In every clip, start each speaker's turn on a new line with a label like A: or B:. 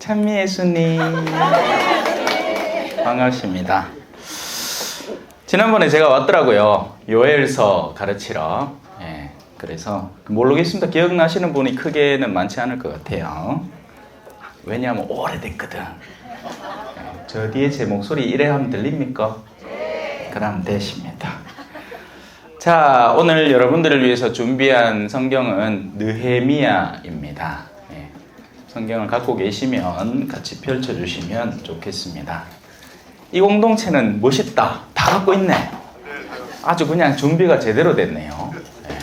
A: 찬미 예수님 반갑습니다. 지난번에 제가 왔더라고요. 요엘서 가르치러. 예, 그래서 모르겠습니다. 기억나시는 분이 크게는 많지 않을 것 같아요. 왜냐하면 오래됐거든. 예, 저 뒤에 제 목소리 이래 하면 들립니까? 그럼 되십니다. 자, 오늘 여러분들을 위해서 준비한 성경은 느헤미야입니다. 예, 성경을 갖고 계시면 같이 펼쳐주시면 좋겠습니다. 이 공동체는 멋있다. 다 갖고 있네. 아주 그냥 준비가 제대로 됐네요. 예.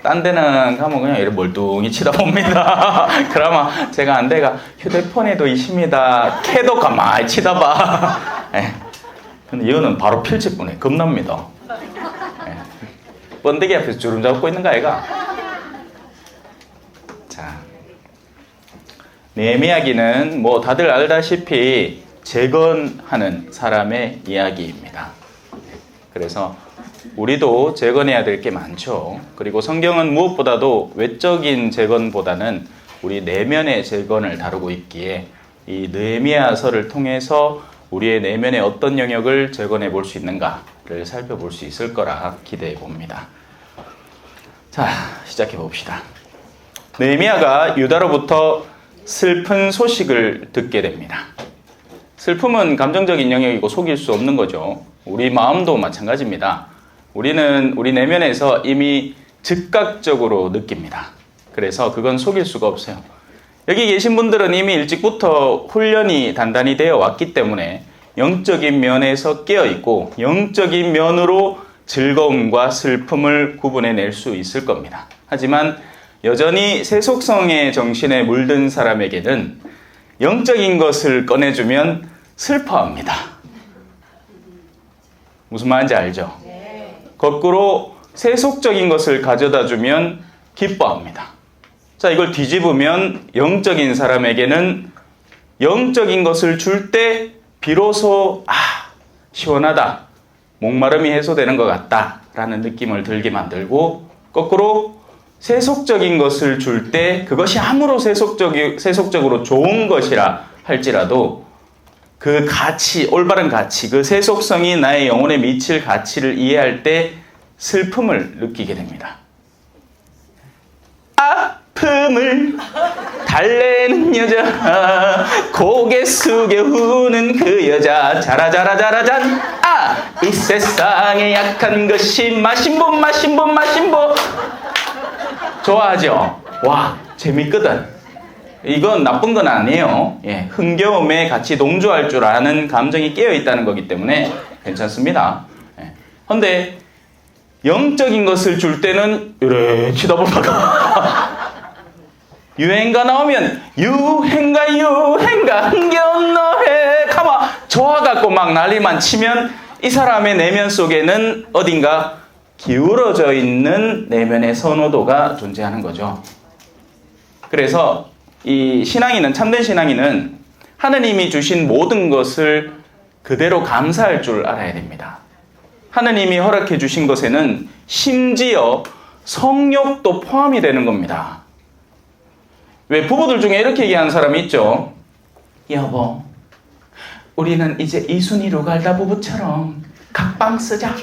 A: 딴 데는 가면 그냥 이렇게 멀뚱히 치다봅니다. 그러면 제가 안 돼가 휴대폰에도 있습니다. 캐도 가만히 치다봐. 예. 근데 이거는 바로 필칠 뻔해. 겁납니다. 번데기 앞에서 주름 잡고 있는 거 아이가? 자, 느헤미야기는 뭐 다들 알다시피 재건하는 사람의 이야기입니다. 그래서 우리도 재건해야 될 게 많죠. 그리고 성경은 무엇보다도 외적인 재건보다는 우리 내면의 재건을 다루고 있기에 이 느헤미야서를 통해서 우리의 내면의 어떤 영역을 재건해 볼 수 있는가를 살펴볼 수 있을 거라 기대해 봅니다. 자, 시작해 봅시다. 느헤미야가 유다로부터 슬픈 소식을 듣게 됩니다. 슬픔은 감정적인 영역이고 속일 수 없는 거죠. 우리 마음도 마찬가지입니다. 우리는 우리 내면에서 이미 즉각적으로 느낍니다. 그래서 그건 속일 수가 없어요. 여기 계신 분들은 이미 일찍부터 훈련이 단단히 되어 왔기 때문에 영적인 면에서 깨어있고 영적인 면으로 즐거움과 슬픔을 구분해낼 수 있을 겁니다. 하지만 여전히 세속성의 정신에 물든 사람에게는 영적인 것을 꺼내주면 슬퍼합니다. 무슨 말인지 알죠? 거꾸로 세속적인 것을 가져다주면 기뻐합니다. 자, 이걸 뒤집으면 영적인 사람에게는 영적인 것을 줄 때 비로소 시원하다, 목마름이 해소되는 것 같다 라는 느낌을 들게 만들고, 거꾸로 세속적인 것을 줄 때 그것이 아무로 세속적으로 좋은 것이라 할지라도 그 가치, 올바른 가치, 그 세속성이 나의 영혼에 미칠 가치를 이해할 때 슬픔을 느끼게 됩니다. 아픔을 달래는 여자, 고개 숙여 우는 그 여자, 자라자라자라잔. 이 세상에 약한 것이 마신보. 좋아하죠? 와, 재밌거든. 이건 나쁜 건 아니에요. 예, 흥겨움에 같이 동조할 줄 아는 감정이 깨어있다는 거기 때문에 괜찮습니다. 그런데 영적인 것을 줄 때는 이래 치다보다가 유행가 나오면 유행가 흥겨운 노래 가마 좋아갖고 막 난리만 치면 이 사람의 내면 속에는 어딘가 기울어져 있는 내면의 선호도가 존재하는 거죠. 그래서 이 신앙인은, 참된 신앙인은 하느님이 주신 모든 것을 그대로 감사할 줄 알아야 됩니다. 하느님이 허락해 주신 것에는 심지어 성욕도 포함이 되는 겁니다. 왜 부부들 중에 이렇게 얘기하는 사람이 있죠. 여보, 우리는 이제 이순희 루갈다 부부처럼 각방 쓰자.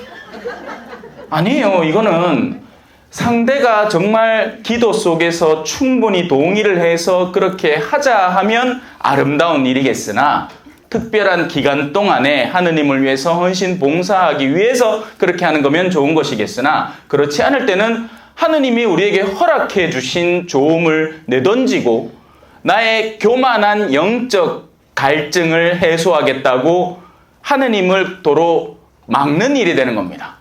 A: 아니에요. 이거는 상대가 정말 기도 속에서 충분히 동의를 해서 그렇게 하자 하면 아름다운 일이겠으나, 특별한 기간 동안에 하느님을 위해서 헌신 봉사하기 위해서 그렇게 하는 거면 좋은 것이겠으나, 그렇지 않을 때는 하느님이 우리에게 허락해 주신 조음을 내던지고 나의 교만한 영적 갈증을 해소하겠다고 하느님을 도로 막는 일이 되는 겁니다.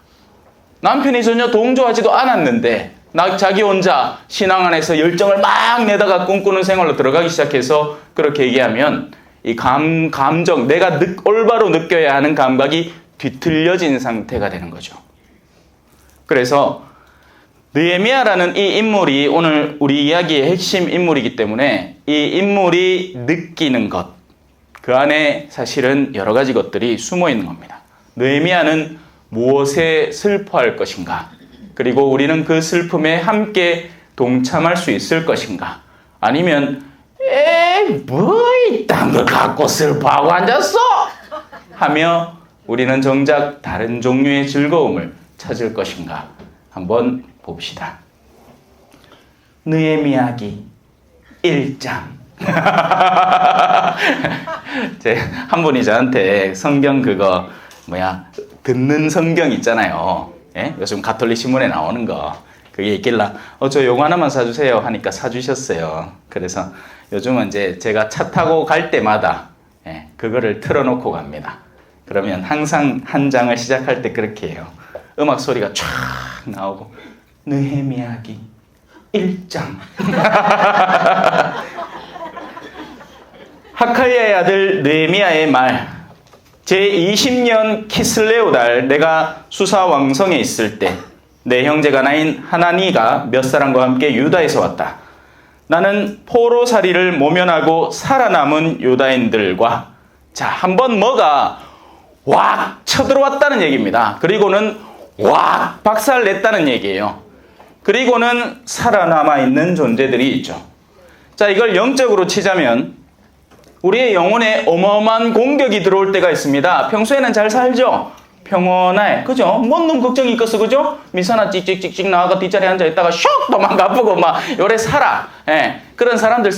A: 남편이 전혀 동조하지도 않았는데 자기 혼자 신앙 안에서 열정을 막 내다가 꿈꾸는 생활로 들어가기 시작해서 그렇게 얘기하면 이 감정, 내가 올바로 느껴야 하는 감각이 뒤틀려진 상태가 되는 거죠. 그래서 느헤미야라는 이 인물이 오늘 우리 이야기의 핵심 인물이기 때문에 이 인물이 느끼는 것, 그 안에 사실은 여러 가지 것들이 숨어 있는 겁니다. 느헤미야는 무엇에 슬퍼할 것인가? 그리고 우리는 그 슬픔에 함께 동참할 수 있을 것인가? 아니면 뭐 이딴 걸 갖고 슬퍼하고 앉았어? 하며 우리는 정작 다른 종류의 즐거움을 찾을 것인가 한번 봅시다. 느헤미야기 1장. 한 분이 저한테 성경 그거 듣는 성경 있잖아요. 예? 요즘 가톨릭 신문에 나오는 거. 그게 있길래 저 요거 하나만 사주세요 하니까 사주셨어요. 그래서 요즘은 이제 제가 차 타고 갈 때마다 그거를 틀어놓고 갑니다. 그러면 항상 한 장을 시작할 때 그렇게 해요. 음악 소리가 쫙 나오고 느헤미야기 1장. 하칼야의 아들 느헤미야의 말. 제20년 키슬레오 달 내가 수사 왕성에 있을 때 내 형제가 나인 하나니가 몇 사람과 함께 유다에서 왔다. 나는 포로살이를 모면하고 살아남은 유다인들과 한번 뭐가 확 쳐들어왔다는 얘기입니다. 그리고는 확 박살냈다는 얘기예요. 그리고는 살아남아 있는 존재들이 있죠. 이걸 영적으로 치자면 우리의 영혼에 어마어마한 공격이 들어올 때가 있습니다. 평소에는 잘 살죠? 평온해. 그죠? 뭔 놈 걱정이 있겠어. 그죠? 미사나 찍찍찍찍 나와가 뒷자리에 앉아있다가 슉 도망가보고 요래 살아. 그런 사람들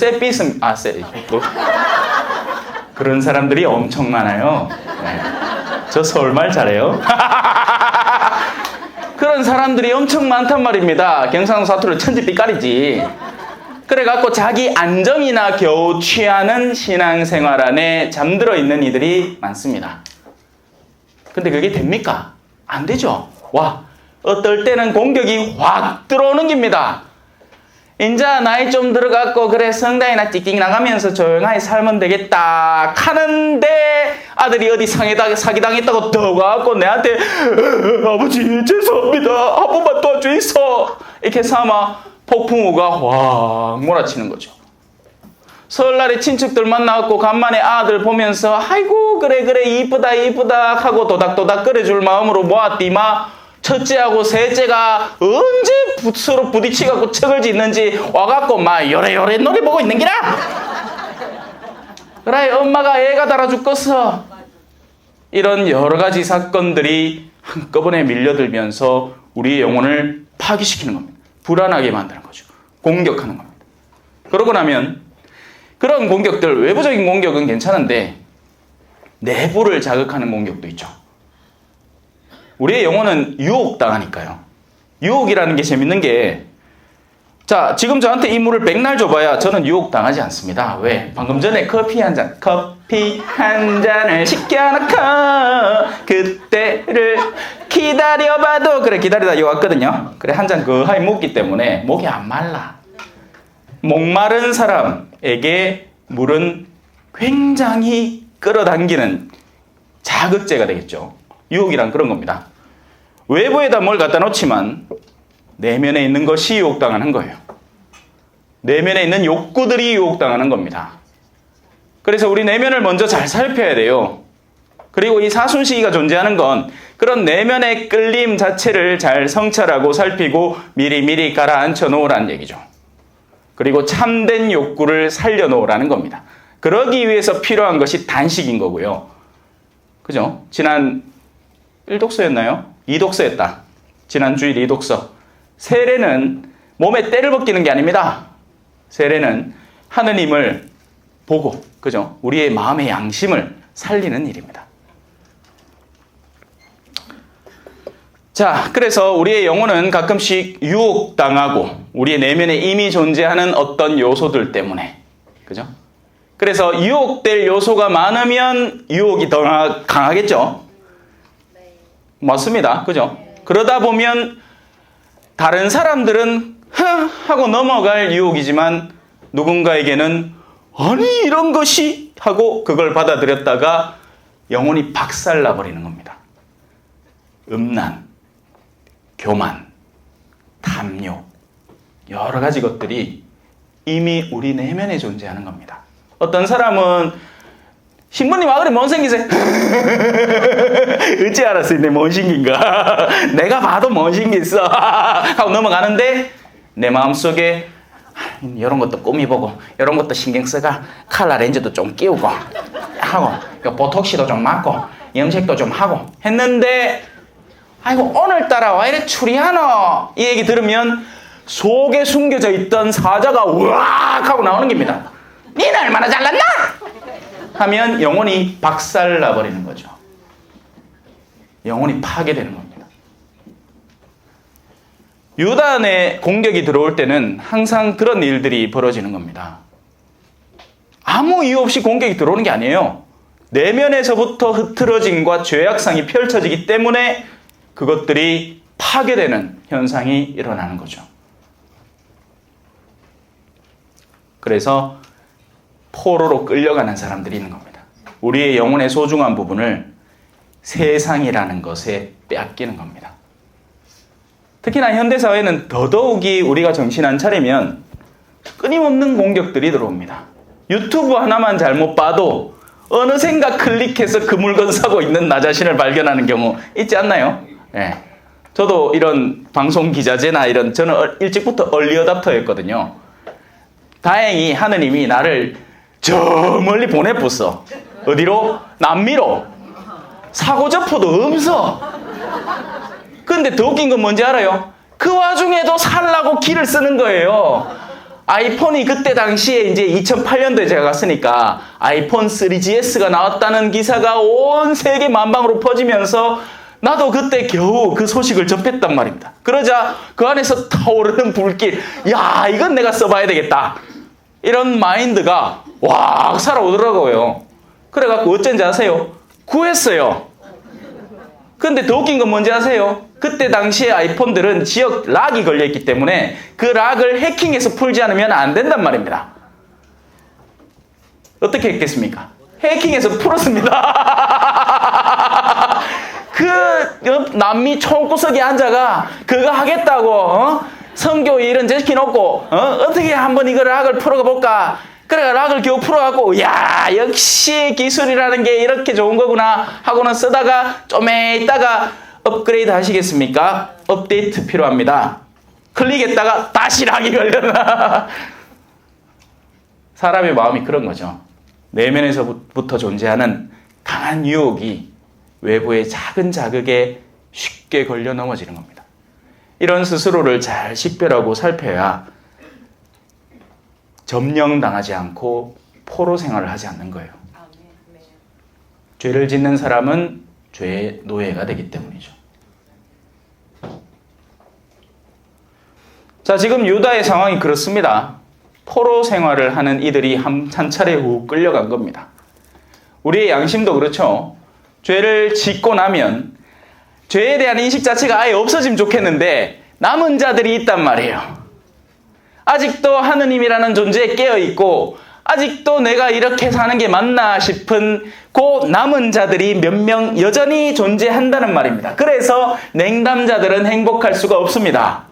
A: 그런 사람들이 엄청 많아요. 저 서울말 잘해요. 그런 사람들이 엄청 많단 말입니다. 경상도 사투리 천지빛깔이지. 그래갖고 자기 안정이나 겨우 취하는 신앙생활 안에 잠들어 있는 이들이 많습니다. 근데 그게 됩니까? 안 되죠. 어떨 때는 공격이 확 들어오는 겁니다. 인자 나이 좀 들어갖고 그래 성당이나 찍찍 나가면서 조용하게 살면 되겠다 하는데 아들이 어디 사기당했다고 더 와갖고 내한테 아버지 죄송합니다 한 번만 도와주이소 이렇게 삼아 폭풍우가 확 몰아치는 거죠. 설날에 친척들 만나갖고 간만에 아들 보면서 아이고 그래 이쁘다 하고 도닥도닥 끓여줄 마음으로 모았디마 첫째하고 셋째가 언제 서로 부딪히갖고 척을 짓는지 와갖고 요래 노래 보고 있는 기라. 그래 엄마가 애가 달아 죽겠어. 이런 여러 가지 사건들이 한꺼번에 밀려들면서 우리의 영혼을 파괴시키는 겁니다. 불안하게 만드는 거죠. 공격하는 겁니다. 그러고 나면 그런 공격들, 외부적인 공격은 괜찮은데 내부를 자극하는 공격도 있죠. 우리의 영혼은 유혹당하니까요. 유혹이라는 게 재밌는 게 지금 저한테 이 물을 백날 줘봐야 저는 유혹당하지 않습니다. 왜? 방금 전에 커피 한 잔을 시켜놓고 그때를 기다려봐도 그래 기다리다 이거 왔거든요. 그래 한 잔 거하게 먹기 때문에 목이 안 말라. 목마른 사람에게 물은 굉장히 끌어당기는 자극제가 되겠죠. 유혹이란 그런 겁니다. 외부에다 뭘 갖다 놓지만 내면에 있는 것이 유혹당하는 거예요. 내면에 있는 욕구들이 유혹당하는 겁니다. 그래서 우리 내면을 먼저 잘 살펴야 돼요. 그리고 이 사순시기가 존재하는 건 그런 내면의 끌림 자체를 잘 성찰하고 살피고 미리미리 가라앉혀 놓으라는 얘기죠. 그리고 참된 욕구를 살려놓으라는 겁니다. 그러기 위해서 필요한 것이 단식인 거고요. 그죠? 지난 1독서였나요? 2독서였다. 지난 주일 2독서. 세례는 몸에 때를 벗기는 게 아닙니다. 세례는 하느님을 보고, 그죠? 우리의 마음의 양심을 살리는 일입니다. 그래서 우리의 영혼은 가끔씩 유혹당하고 우리의 내면에 이미 존재하는 어떤 요소들 때문에, 그죠? 그래서 유혹될 요소가 많으면 유혹이 더 강하겠죠? 맞습니다. 그죠? 그러다 보면 다른 사람들은 하고 넘어갈 유혹이지만 누군가에게는 아니 이런 것이 하고 그걸 받아들였다가 영혼이 박살나 버리는 겁니다. 음란, 교만, 탐욕, 여러 가지 것들이 이미 우리 내면에 존재하는 겁니다. 어떤 사람은 신부님 와 그래 뭔 생기세요? 어찌 알았어요? 내 뭔 생긴가? 내가 봐도 뭔 생겼어 하고 넘어가는데 내 마음속에 이런 것도 꾸미보고 이런 것도 신경 써가 칼라 렌즈도 좀 끼우고 하고 보톡시도 좀 맞고 염색도 좀 하고 했는데 아이고 오늘따라 왜 이래 추리하노 이 얘기 들으면 속에 숨겨져 있던 사자가 우악 하고 나오는 겁니다. 니는 얼마나 잘났나? 하면 영혼이 박살나버리는 거죠. 영혼이 파괴되는 겁니다. 유다 안에 공격이 들어올 때는 항상 그런 일들이 벌어지는 겁니다. 아무 이유 없이 공격이 들어오는 게 아니에요. 내면에서부터 흐트러짐과 죄악상이 펼쳐지기 때문에 그것들이 파괴되는 현상이 일어나는 거죠. 그래서 포로로 끌려가는 사람들이 있는 겁니다. 우리의 영혼의 소중한 부분을 세상이라는 것에 빼앗기는 겁니다. 특히나 현대사회는 더더욱이 우리가 정신 안 차리면 끊임없는 공격들이 들어옵니다. 유튜브 하나만 잘못 봐도 어느샌가 클릭해서 그 물건 사고 있는 나 자신을 발견하는 경우 있지 않나요? 네. 저도 이런 방송 기자재나 저는 일찍부터 얼리어답터였거든요. 다행히 하느님이 나를 저 멀리 보내봤어. 어디로? 남미로. 사고접호도 없어. 근데 더 웃긴 건 뭔지 알아요? 그 와중에도 살라고 기를 쓰는 거예요. 아이폰이 그때 당시에 이제 2008년도에 제가 갔으니까 아이폰 3GS가 나왔다는 기사가 온 세계 만방으로 퍼지면서 나도 그때 겨우 그 소식을 접했단 말입니다. 그러자 그 안에서 타오르는 불길, 야 이건 내가 써봐야 되겠다. 이런 마인드가 왁 살아오더라고요. 그래갖고 어쩐지 아세요? 구했어요. 근데 더 웃긴 건 뭔지 아세요? 그때 당시에 아이폰들은 지역 락이 걸려있기 때문에 그 락을 해킹해서 풀지 않으면 안 된단 말입니다. 어떻게 했겠습니까? 해킹해서 풀었습니다. 그 남미 총구석에 앉아가 그거 하겠다고 선교 일은 제시켜놓고 어떻게 한번 이거 락을 풀어가 볼까? 그래 락을 겨우 풀어갖고 야 역시 기술이라는 게 이렇게 좋은 거구나 하고는 쓰다가 좀 있다가 업그레이드 하시겠습니까? 업데이트 필요합니다. 클릭했다가 다시 락이 걸려나. 사람의 마음이 그런 거죠. 내면에서부터 존재하는 강한 유혹이 외부의 작은 자극에 쉽게 걸려 넘어지는 겁니다. 이런 스스로를 잘 식별하고 살펴야 점령당하지 않고 포로 생활을 하지 않는 거예요. 죄를 짓는 사람은 죄의 노예가 되기 때문이죠. 자, 지금 유다의 상황이 그렇습니다. 포로 생활을 하는 이들이 한 차례 후 끌려간 겁니다. 우리의 양심도 그렇죠. 죄를 짓고 나면 죄에 대한 인식 자체가 아예 없어지면 좋겠는데 남은 자들이 있단 말이에요. 아직도 하느님이라는 존재에 깨어있고 아직도 내가 이렇게 사는 게 맞나 싶은 그 남은 자들이 몇 명 여전히 존재한다는 말입니다. 그래서 냉담자들은 행복할 수가 없습니다.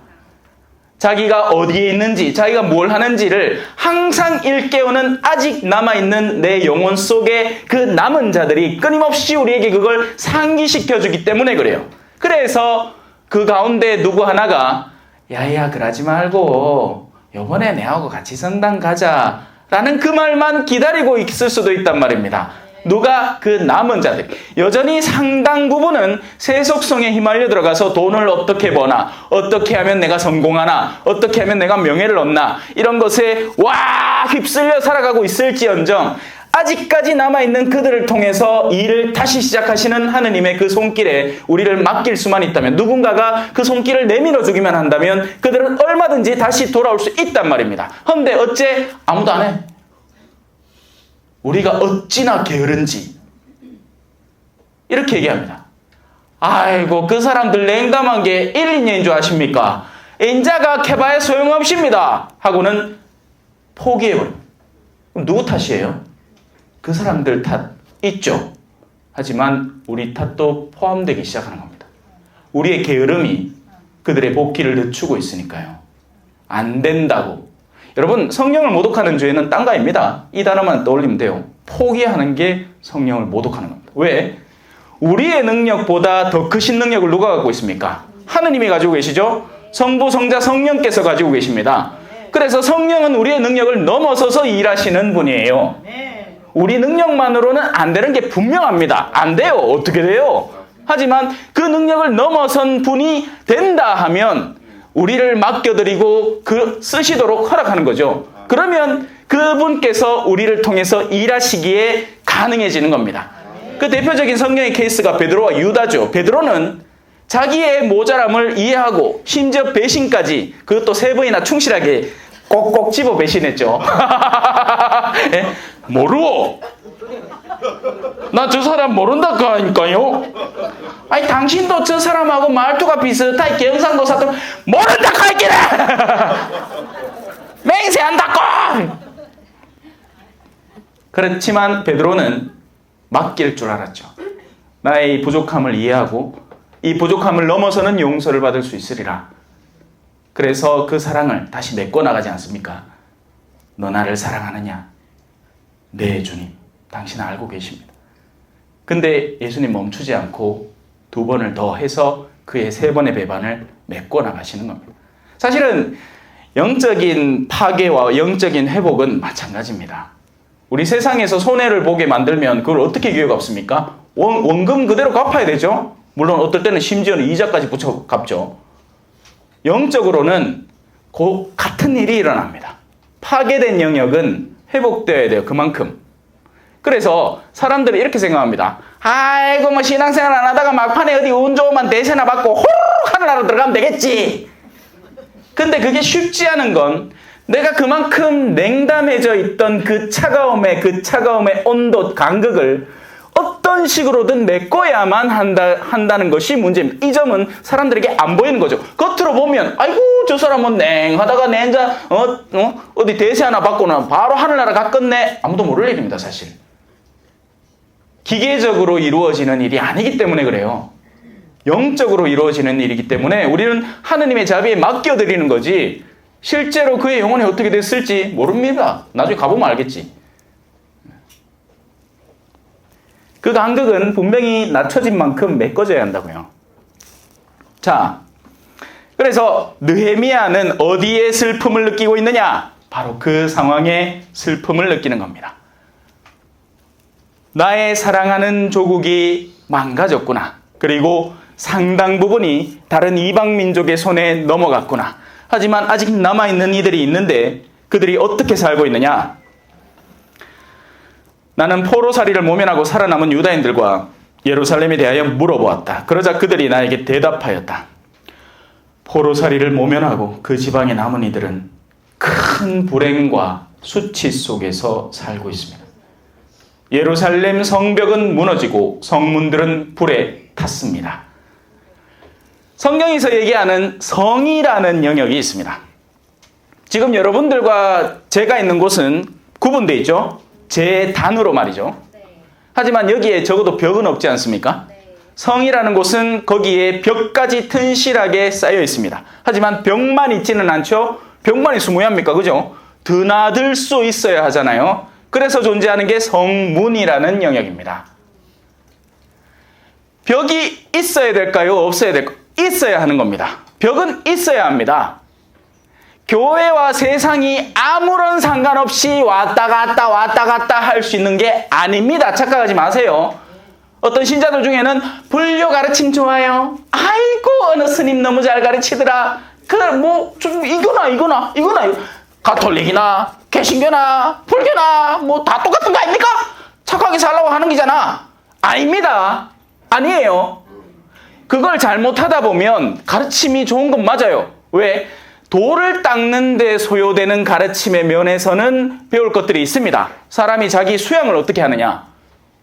A: 자기가 어디에 있는지, 자기가 뭘 하는지를 항상 일깨우는 아직 남아있는 내 영혼 속에 그 남은 자들이 끊임없이 우리에게 그걸 상기시켜주기 때문에 그래요. 그래서 그 가운데 누구 하나가 야야 그러지 말고 요번에 내하고 같이 선당 가자 라는 그 말만 기다리고 있을 수도 있단 말입니다. 누가? 그 남은 자들. 여전히 상당 부분은 세속성에 휘말려 들어가서 돈을 어떻게 버나, 어떻게 하면 내가 성공하나, 어떻게 하면 내가 명예를 얻나 이런 것에 와 휩쓸려 살아가고 있을지언정 아직까지 남아있는 그들을 통해서 일을 다시 시작하시는 하느님의 그 손길에 우리를 맡길 수만 있다면, 누군가가 그 손길을 내밀어 주기만 한다면 그들은 얼마든지 다시 돌아올 수 있단 말입니다. 그런데 어째 아무도 안 해? 우리가 어찌나 게으른지 이렇게 얘기합니다. 아이고 그 사람들 냉담한 게 1, 2년인 줄 아십니까? 인자가 캐봐야 소용없습니다 하고는 포기해버립니다. 그럼 누구 탓이에요? 그 사람들 탓 있죠. 하지만 우리 탓도 포함되기 시작하는 겁니다. 우리의 게으름이 그들의 복귀를 늦추고 있으니까요. 안 된다고. 여러분 성령을 모독하는 죄는 딴가입니다. 이 단어만 떠올리면 돼요. 포기하는 게 성령을 모독하는 겁니다. 왜? 우리의 능력보다 더 크신 능력을 누가 갖고 있습니까? 하느님이 가지고 계시죠? 성부, 성자, 성령께서 가지고 계십니다. 그래서 성령은 우리의 능력을 넘어서서 일하시는 분이에요. 우리 능력만으로는 안 되는 게 분명합니다. 안 돼요. 어떻게 돼요? 하지만 그 능력을 넘어선 분이 된다 하면 우리를 맡겨드리고 쓰시도록 허락하는 거죠. 그러면 그분께서 우리를 통해서 일하시기에 가능해지는 겁니다. 그 대표적인 성경의 케이스가 베드로와 유다죠. 베드로는 자기의 모자람을 이해하고 심지어 배신까지, 그것도 3번이나 충실하게 꼭꼭 집어 배신했죠. 예? 모르오. 나 저 사람 모른다니까요. 아니 당신도 저 사람하고 말투가 비슷하게 경상도 사람 모른다고 했기래. 맹세한다고. 그렇지만 베드로는 맡길 줄 알았죠. 나의 부족함을 이해하고 이 부족함을 넘어서는 용서를 받을 수 있으리라. 그래서 그 사랑을 다시 메꿔 나가지 않습니까? 너 나를 사랑하느냐? 네, 주님. 당신은 알고 계십니다. 근데 예수님 멈추지 않고 2번을 더 해서 그의 3번의 배반을 메꿔 나가시는 겁니다. 사실은 영적인 파괴와 영적인 회복은 마찬가지입니다. 우리 세상에서 손해를 보게 만들면 그걸 어떻게 기회가 없습니까? 원금 그대로 갚아야 되죠. 물론 어떨 때는 심지어는 이자까지 붙여 갚죠. 영적으로는 같은 일이 일어납니다. 파괴된 영역은 회복되어야 돼요. 그만큼. 그래서 사람들이 이렇게 생각합니다. 아이고 뭐 신앙생활 안 하다가 막판에 어디 운 좋으면 대세나 받고 호로록 하늘나라로 들어가면 되겠지. 근데 그게 쉽지 않은 건 내가 그만큼 냉담해져 있던 그 차가움의 온도, 간극을 어떤 식으로든 메꿔야만 한다는 것이 문제입니다. 이 점은 사람들에게 안 보이는 거죠. 겉으로 보면 아이고 저 사람은 냉하다가 냉자 어디 대세 하나 받고는 바로 하늘나라 갔겠네. 아무도 모를 일입니다. 사실. 기계적으로 이루어지는 일이 아니기 때문에 그래요. 영적으로 이루어지는 일이기 때문에 우리는 하느님의 자비에 맡겨드리는 거지 실제로 그의 영혼이 어떻게 됐을지 모릅니다. 나중에 가보면 알겠지. 그 간극은 분명히 낮춰진 만큼 메꿔져야 한다고요. 자, 그래서 느헤미야는 어디에 슬픔을 느끼고 있느냐? 바로 그 상황에 슬픔을 느끼는 겁니다. 나의 사랑하는 조국이 망가졌구나. 그리고 상당 부분이 다른 이방 민족의 손에 넘어갔구나. 하지만 아직 남아있는 이들이 있는데 그들이 어떻게 살고 있느냐? 나는 포로살이를 모면하고 살아남은 유다인들과 예루살렘에 대하여 물어보았다. 그러자 그들이 나에게 대답하였다. 포로살이를 모면하고 그 지방에 남은 이들은 큰 불행과 수치 속에서 살고 있습니다. 예루살렘 성벽은 무너지고 성문들은 불에 탔습니다. 성경에서 얘기하는 성이라는 영역이 있습니다. 지금 여러분들과 제가 있는 곳은 구분되어 있죠? 제 단으로 말이죠. 하지만 여기에 적어도 벽은 없지 않습니까? 성이라는 곳은 거기에 벽까지 튼실하게 쌓여 있습니다. 하지만 벽만 있지는 않죠? 벽만 있으면 왜 합니까? 그죠? 드나들 수 있어야 하잖아요. 그래서 존재하는 게 성문이라는 영역입니다. 벽이 있어야 될까요? 없어야 될까요? 있어야 하는 겁니다. 벽은 있어야 합니다. 교회와 세상이 아무런 상관없이 왔다 갔다 할 수 있는 게 아닙니다. 착각하지 마세요. 어떤 신자들 중에는 불교 가르침 좋아요. 아이고 어느 스님 너무 잘 가르치더라. 이거나 가톨릭이나 개신교나 불교나 뭐 다 똑같은 거 아닙니까? 착하게 살라고 하는 거잖아. 아닙니다. 아니에요. 그걸 잘못하다 보면 가르침이 좋은 건 맞아요. 왜? 돌을 닦는 데 소요되는 가르침의 면에서는 배울 것들이 있습니다. 사람이 자기 수양을 어떻게 하느냐,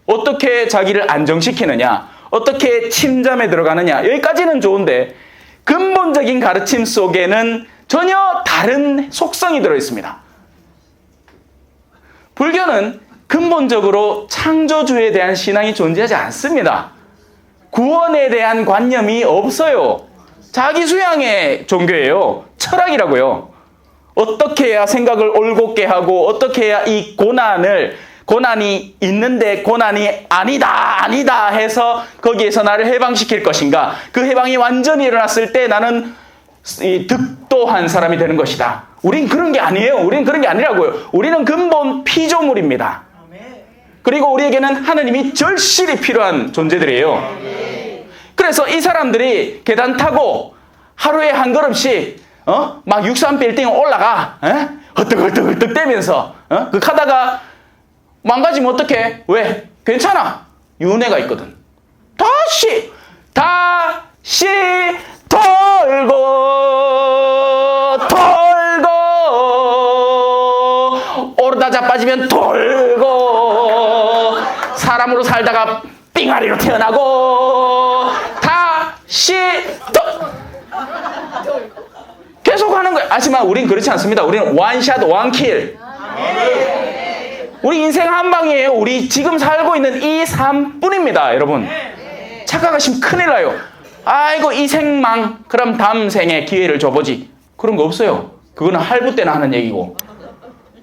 A: 어떻게 자기를 안정시키느냐, 어떻게 침잠에 들어가느냐, 여기까지는 좋은데 근본적인 가르침 속에는 전혀 다른 속성이 들어있습니다. 불교는 근본적으로 창조주에 대한 신앙이 존재하지 않습니다. 구원에 대한 관념이 없어요. 자기 수양의 종교예요. 철학이라고요. 어떻게 해야 생각을 올곧게 하고 어떻게 해야 이 고난이 있는데 고난이 아니다 해서 거기에서 나를 해방시킬 것인가. 그 해방이 완전히 일어났을 때 나는 이 득도한 사람이 되는 것이다. 우린 그런 게 아니에요. 우린 그런 게 아니라고요. 우리는 근본 피조물입니다. 그리고 우리에게는 하느님이 절실히 필요한 존재들이에요. 그래서 이 사람들이 계단 타고 하루에 한 걸음씩 막 63빌딩 올라가. 헐떡헐떡 대면서 그 가다가 망가지면 어떡해? 왜? 괜찮아. 윤회가 있거든. 다시 돌고 오르다 자빠지면 돌고 사람으로 살다가 삥아리로 태어나고 다시 계속 하는 거예요. 하지만 우린 그렇지 않습니다. 우리는 원샷 원킬. 우리 인생 한 방이에요. 우리 지금 살고 있는 이 삶뿐입니다. 여러분 착각하시면 큰일 나요. 아이고 이 생망 그럼 다음 생에 기회를 줘보지. 그런 거 없어요. 그거는 할부 때나 하는 얘기고,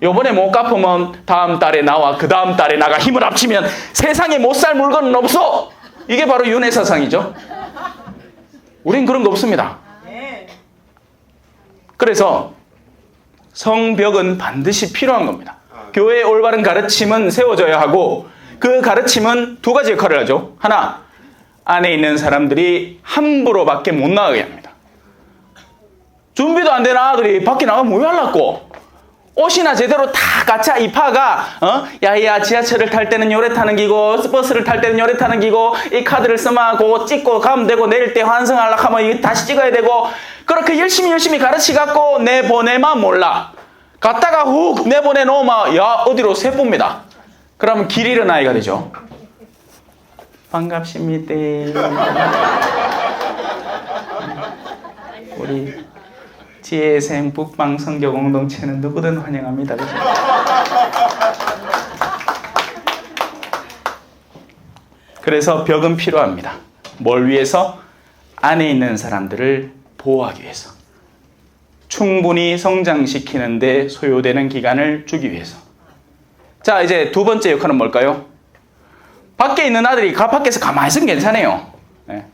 A: 요번에 못 갚으면 다음 달에 나와 그 다음 달에 나가 힘을 합치면 세상에 못 살 물건은 없어. 이게 바로 윤회사상이죠. 우린 그런 거 없습니다. 그래서 성벽은 반드시 필요한 겁니다. 교회의 올바른 가르침은 세워져야 하고, 그 가르침은 두 가지 역할을 하죠. 하나, 안에 있는 사람들이 함부로 밖에 못 나가게 합니다. 준비도 안 된 아들이 밖에 나가면 뭐 하려고? 옷이나 제대로 다 갖춰. 이 파가 야야 지하철을 탈 때는 요래 타는 기고 버스를 탈 때는 요래 타는 기고 이 카드를 써마고 찍고 가면 되고 내릴 때 환승하려고 하면 이거 다시 찍어야 되고, 그렇게 열심히 가르치갖고 내보내만 몰라. 갔다가 훅 내보내 놓으면 야 어디로 세봅니다. 그러면 길 잃은 아이가 되죠. 반갑습니다. 우리 지혜생 북방 선교 공동체는 누구든 환영합니다. 그죠? 그래서 벽은 필요합니다. 뭘 위해서? 안에 있는 사람들을 보호하기 위해서. 충분히 성장시키는데 소요되는 기간을 주기 위해서. 자, 이제 두 번째 역할은 뭘까요? 밖에 있는 아들이 밖에서 가만히 있으면 괜찮아요. 네.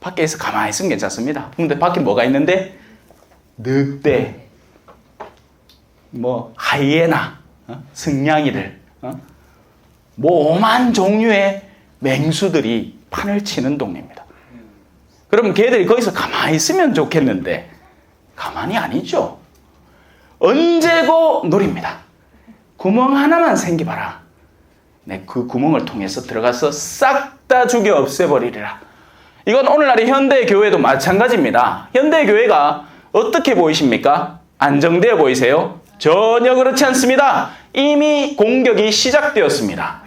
A: 밖에서 가만히 있으면 괜찮습니다. 근데 밖에 뭐가 있는데? 늑대, 하이에나, 승냥이들, 오만 종류의 맹수들이 판을 치는 동네입니다. 그럼 걔들이 거기서 가만히 있으면 좋겠는데 가만히 아니죠. 언제고 노립니다. 구멍 하나만 생기봐라. 내 그 구멍을 통해서 들어가서 싹 다 죽여 없애버리리라. 이건 오늘날의 현대교회도 마찬가지입니다. 현대교회가 어떻게 보이십니까? 안정되어 보이세요? 전혀 그렇지 않습니다. 이미 공격이 시작되었습니다.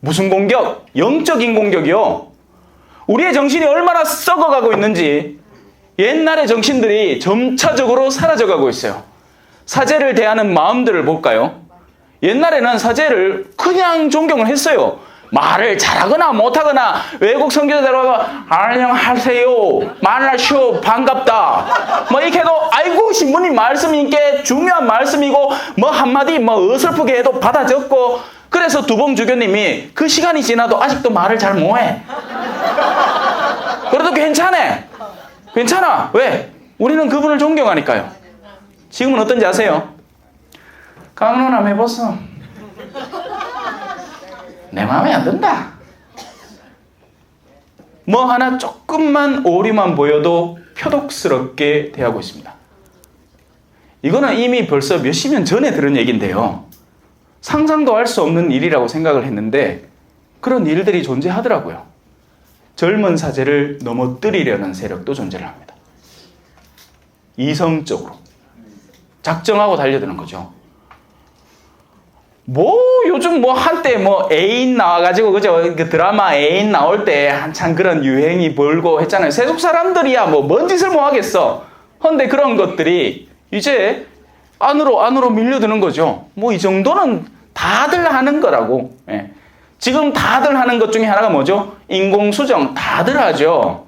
A: 무슨 공격? 영적인 공격이요. 우리의 정신이 얼마나 썩어가고 있는지 옛날의 정신들이 점차적으로 사라져가고 있어요. 사제를 대하는 마음들을 볼까요? 옛날에는 사제를 그냥 존경을 했어요. 말을 잘하거나 못하거나 외국 선교사로 안녕하세요, 만나쇼, 반갑다 이렇게 해도 아이고 신부님 말씀인 게 중요한 말씀이고 한마디 어설프게 해도 받아 적고, 그래서 두봉주교님이 그 시간이 지나도 아직도 말을 잘 못해. 그래도 괜찮아. 왜? 우리는 그분을 존경하니까요. 지금은 어떤지 아세요? 강론함 해봤어. 내 마음에 안 든다. 하나 조금만 오류만 보여도 표독스럽게 대하고 있습니다. 이거는 이미 벌써 몇십 년 전에 들은 얘기인데요. 상상도 할 수 없는 일이라고 생각을 했는데 그런 일들이 존재하더라고요. 젊은 사제를 넘어뜨리려는 세력도 존재를 합니다. 이성적으로 작정하고 달려드는 거죠. 요즘 한때 애인 나와가지고, 그죠? 그 드라마 애인 나올 때 한참 그런 유행이 벌고 했잖아요. 세속 사람들이야 뭔 짓을 하겠어. 근데 그런 것들이 이제 안으로 밀려드는 거죠. 이 정도는 다들 하는 거라고. 예. 지금 다들 하는 것 중에 하나가 뭐죠? 인공수정 다들 하죠.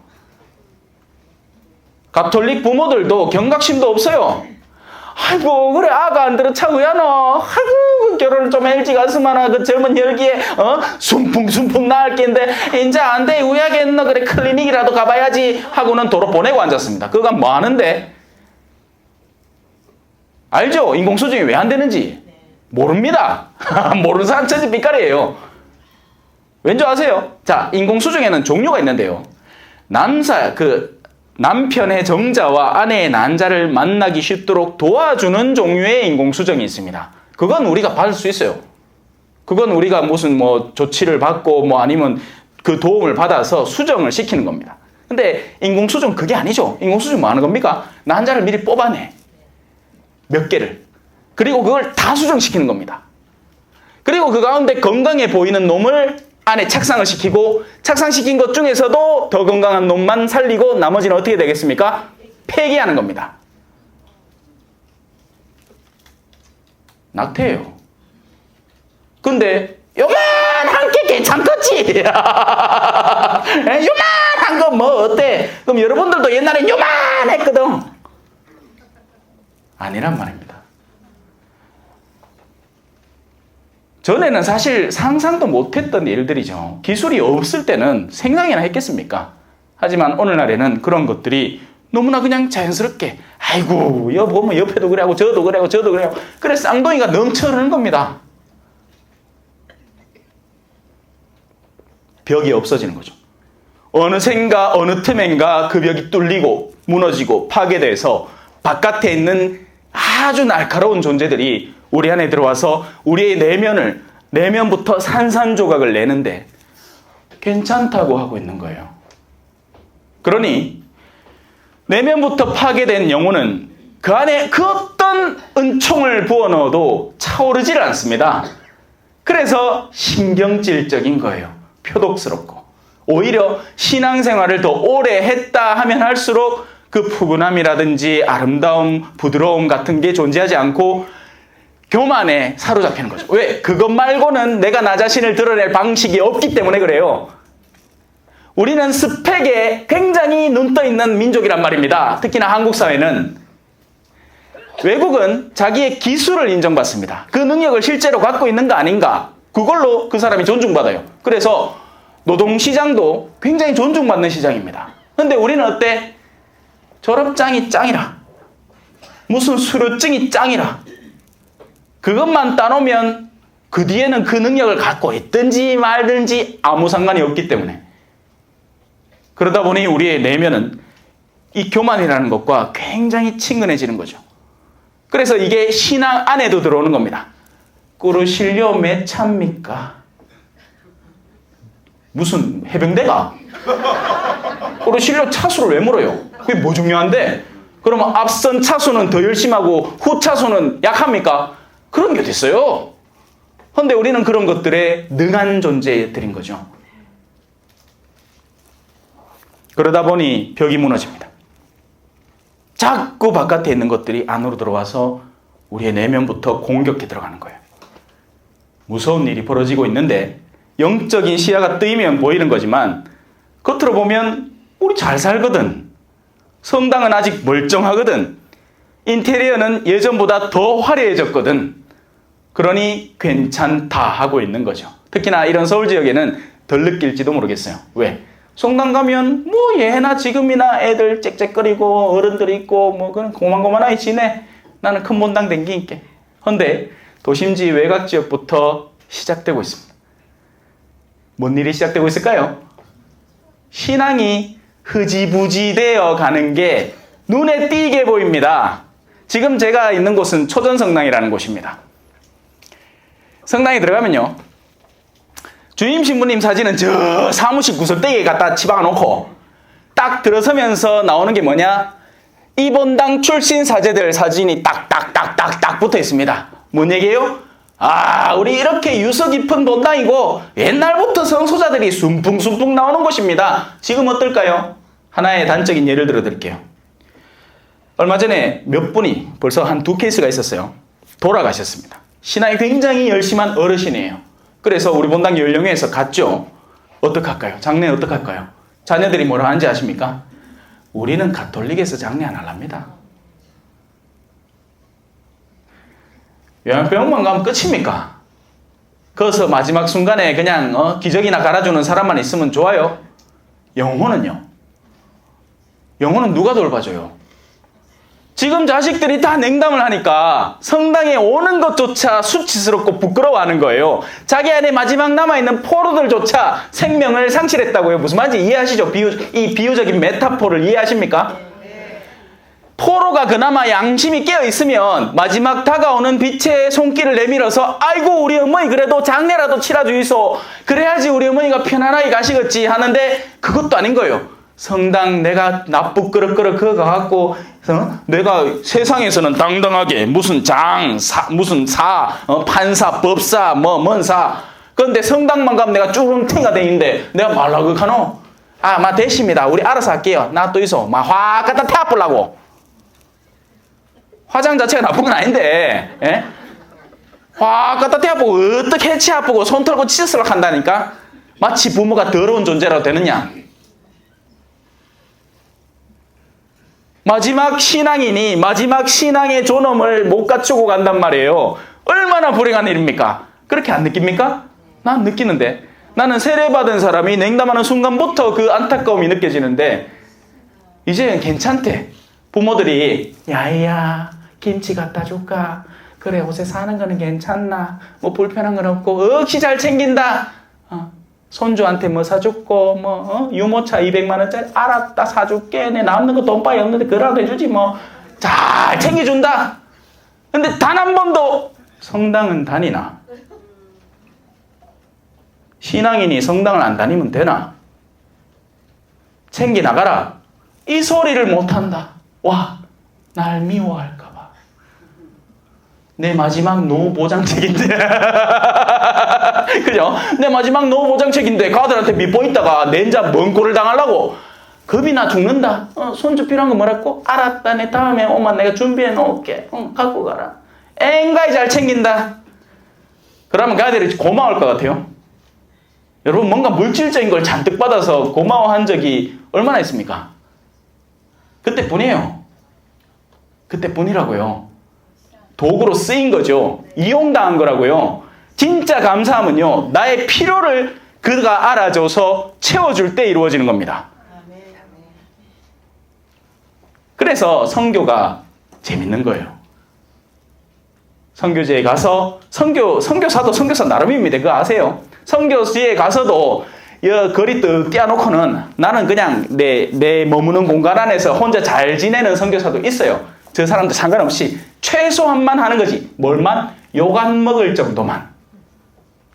A: 가톨릭 부모들도 경각심도 없어요. 아이고 그래 아가 안 들어 차고야 너. 아이고 결혼을 좀 일찍 했으면 그 젊은 혈기에 순풍순풍 나을 낀데 이제 안 돼 우야겠노 그래 클리닉이라도 가봐야지 하고는 도로 보내고 앉았습니다. 그거 뭐 하는데 알죠? 인공수정이 왜 안 되는지 모릅니다. 모르는 사람 천지 삐까리예요. 왠지 아세요? 자, 인공수정에는 종류가 있는데요. 남편의 정자와 아내의 난자를 만나기 쉽도록 도와주는 종류의 인공수정이 있습니다. 그건 우리가 받을 수 있어요. 그건 우리가 무슨 조치를 받고 아니면 그 도움을 받아서 수정을 시키는 겁니다. 근데 인공수정 그게 아니죠. 인공수정 뭐 하는 겁니까? 난자를 미리 뽑아내. 몇 개를. 그리고 그걸 다 수정시키는 겁니다. 그리고 그 가운데 건강해 보이는 놈을 안에 착상을 시키고 착상시킨 것 중에서도 더 건강한 놈만 살리고 나머지는 어떻게 되겠습니까? 폐기하는 겁니다. 낙태예요. 근데 요만한 게 괜찮겠지. 요만한 거 뭐 어때? 그럼 여러분들도 옛날엔 요만했거든. 아니란 말입니다. 전에는 사실 상상도 못했던 일들이죠. 기술이 없을 때는 생각이나 했겠습니까? 하지만 오늘날에는 그런 것들이 너무나 그냥 자연스럽게 아이고 여보 뭐 옆에도 그래 하고 저도 그래 하고 저도 그래 하고 그래 쌍둥이가 넘쳐 흐르는 겁니다. 벽이 없어지는 거죠. 어느샌가 어느 틈엔가 그 벽이 뚫리고 무너지고 파괴돼서 바깥에 있는 아주 날카로운 존재들이 우리 안에 들어와서 우리의 내면부터 산산조각을 내는데 괜찮다고 하고 있는 거예요. 그러니 내면부터 파괴된 영혼은 그 안에 그 어떤 은총을 부어넣어도 차오르질 않습니다. 그래서 신경질적인 거예요. 표독스럽고. 오히려 신앙생활을 더 오래 했다 하면 할수록 그 푸근함이라든지 아름다움, 부드러움 같은 게 존재하지 않고 교만에 사로잡히는 거죠. 왜? 그것 말고는 내가 나 자신을 드러낼 방식이 없기 때문에 그래요. 우리는 스펙에 굉장히 눈떠 있는 민족이란 말입니다. 특히나 한국 사회는. 외국은 자기의 기술을 인정받습니다. 그 능력을 실제로 갖고 있는 거 아닌가? 그걸로 그 사람이 존중받아요. 그래서 노동시장도 굉장히 존중받는 시장입니다. 근데 우리는 어때? 졸업장이 짱이라. 무슨 수료증이 짱이라. 그것만 따놓으면 그 뒤에는 그 능력을 갖고 있든지 말든지 아무 상관이 없기 때문에. 그러다 보니 우리의 내면은 이 교만이라는 것과 굉장히 친근해지는 거죠. 그래서 이게 신앙 안에도 들어오는 겁니다. 꾸르실려 매 참입니까? 무슨 해병대가? 꾸르실려 차수를 왜 물어요? 그게 뭐 중요한데? 그러면 앞선 차수는 더 열심히 하고 후 차수는 약합니까? 그런 게 됐어요. 그런데 우리는 그런 것들에 능한 존재들인 거죠. 그러다 보니 벽이 무너집니다. 자꾸 바깥에 있는 것들이 안으로 들어와서 우리의 내면부터 공격해 들어가는 거예요. 무서운 일이 벌어지고 있는데 영적인 시야가 뜨이면 보이는 거지만 겉으로 보면 우리 잘 살거든. 성당은 아직 멀쩡하거든. 인테리어는 예전보다 더 화려해졌거든. 그러니 괜찮다 하고 있는 거죠. 특히나 이런 서울 지역에는 덜 느낄지도 모르겠어요. 왜? 성당 가면 뭐 예나 지금이나 애들 짹짹거리고 어른들 있고 뭐 그런 고만고만하게 지내. 나는 큰 본당 댕기니까. 그런데 도심지 외곽 지역부터 시작되고 있습니다. 뭔 일이 시작되고 있을까요? 신앙이 흐지부지되어 가는 게 눈에 띄게 보입니다. 지금 제가 있는 곳은 초전성당이라는 곳입니다. 성당에 들어가면요. 주임 신부님 사진은 저 사무실 구석대기에 갖다 치박아 놓고 딱 들어서면서 나오는 게 뭐냐? 이 본당 출신 사제들 사진이 딱딱딱딱딱 붙어 있습니다. 뭔 얘기예요? 아, 우리 이렇게 유서 깊은 본당이고 옛날부터 성소자들이 순풍순풍 나오는 곳입니다. 지금 어떨까요? 하나의 단적인 예를 들어 드릴게요. 얼마 전에 몇 분이 벌써 한 2케이스가 있었어요. 돌아가셨습니다. 신앙이 굉장히 열심한 어르신이에요. 그래서 우리 본당 연령회에서 갔죠. 어떡할까요? 장례 어떡할까요? 자녀들이 뭐라 하는지 아십니까? 우리는 가톨릭에서 장례 안 할랍니다. 요양병원만 가면 끝입니까? 거기서 마지막 순간에 그냥 기저귀나 갈아주는 사람만 있으면 좋아요? 영혼은요? 영혼은 누가 돌봐줘요? 지금 자식들이 다 냉담을 하니까 성당에 오는 것조차 수치스럽고 부끄러워하는 거예요. 자기 안에 마지막 남아있는 포로들조차 생명을 상실했다고요. 무슨 말인지 이해하시죠? 이 비유적인 메타포를 이해하십니까? 포로가 그나마 양심이 깨어있으면 마지막 다가오는 빛의 손길을 내밀어서 아이고 우리 어머니 그래도 장례라도 치러주이소. 그래야지 우리 어머니가 편안하게 가시겠지 하는데 그것도 아닌 거예요. 성당 내가 납부 끄럭끄럭 그거 갖고 내가 세상에서는 당당하게 무슨 무슨 판사, 법사, 뭔사. 그런데 성당만 가면 내가 쭈렁탱이가 되는데 내가 말라고 하노? 마 됐습니다. 우리 알아서 할게요. 나 또 있어. 확 갖다 태워보려고. 화장 자체가 나쁜 건 아닌데, 예? 확 갖다 태워보고 어떻게 해치 아프고 손 털고 치스를 한다니까? 마치 부모가 더러운 존재라도 되느냐? 마지막 신앙인이 마지막 신앙의 존엄을 못 갖추고 간단 말이에요. 얼마나 불행한 일입니까? 그렇게 안 느낍니까? 난 느끼는데. 나는 세례받은 사람이 냉담하는 순간부터 그 안타까움이 느껴지는데 이제는 괜찮대. 부모들이 야야 김치 갖다 줄까? 그래 옷에 사는 거는 괜찮나? 뭐 불편한 건 없고 억시 잘 챙긴다. 손주한테 뭐 사줬고 유모차 200만 원짜리 알았다 사줄게. 내 남는 거 돈바이 없는데 그라도 해주지 뭐. 잘 챙겨준다. 근데 단 한 번도 성당은 다니나? 신앙인이 성당을 안 다니면 되나? 챙겨 나가라. 이 소리를 못한다. 와, 날 미워할까봐. 내 마지막 노후 보장책인데. 그죠? 내 마지막 노후 보장책인데 가들한테 믿고 있다가 낸자 먼 꼴을 당하려고. 겁이 나 죽는다. 손주 필요한 거 뭐라고? 알았다. 내 다음에 오면 내가 준비해 놓을게. 갖고 가라. 앵가이 잘 챙긴다. 그러면 그 아들이 고마울 것 같아요? 여러분 뭔가 물질적인 걸 잔뜩 받아서 고마워한 적이 얼마나 있습니까? 그때뿐이에요. 그때뿐이라고요. 도구로 쓰인 거죠. 이용당한 거라고요. 진짜 감사함은요. 나의 필요를 그가 알아줘서 채워줄 때 이루어지는 겁니다. 그래서 선교가 재밌는 거예요. 선교지에 가서 선교사도 선교사 나름입니다. 그거 아세요? 선교지에 가서도 거리 떡 떼어놓고는 나는 그냥 내 머무는 공간 안에서 혼자 잘 지내는 선교사도 있어요. 저 사람도 상관없이 최소한만 하는 거지. 뭘만? 욕 안 먹을 정도만.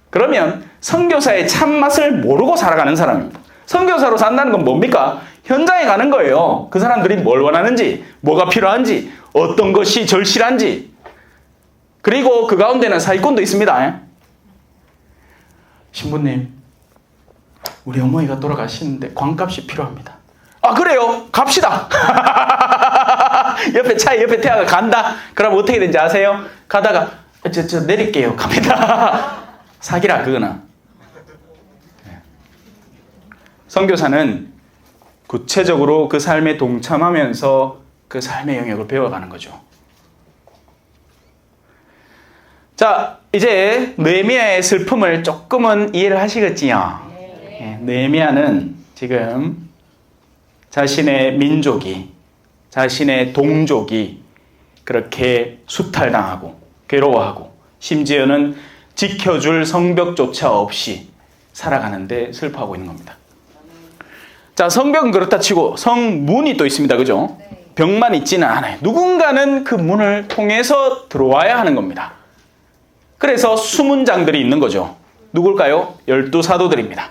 A: 그러면 선교사의 참맛을 모르고 살아가는 사람입니다. 선교사로 산다는 건 뭡니까? 현장에 가는 거예요. 그 사람들이 뭘 원하는지, 뭐가 필요한지, 어떤 것이 절실한지. 그리고 그 가운데는 사기꾼도 있습니다. 신부님, 우리 어머니가 돌아가시는데 관값이 필요합니다. 아 그래요? 갑시다. 차에 옆에 태아가 간다. 그럼 어떻게 되는지 아세요? 가다가 저 내릴게요. 갑니다. 사기라 그거는. 선교사는 구체적으로 그 삶에 동참하면서 그 삶의 영역을 배워가는 거죠. 자, 이제 느헤미야의 슬픔을 조금은 이해를 하시겠지요? 느헤미야는 지금 자신의 민족이, 자신의 동족이 그렇게 수탈당하고 괴로워하고 심지어는 지켜줄 성벽조차 없이 살아가는데 슬퍼하고 있는 겁니다. 자, 성벽은 그렇다 치고 성문이 또 있습니다. 그죠? 벽만 있지는 않아요. 누군가는 그 문을 통해서 들어와야 하는 겁니다. 그래서 수문장들이 있는 거죠. 누굴까요? 12사도들입니다.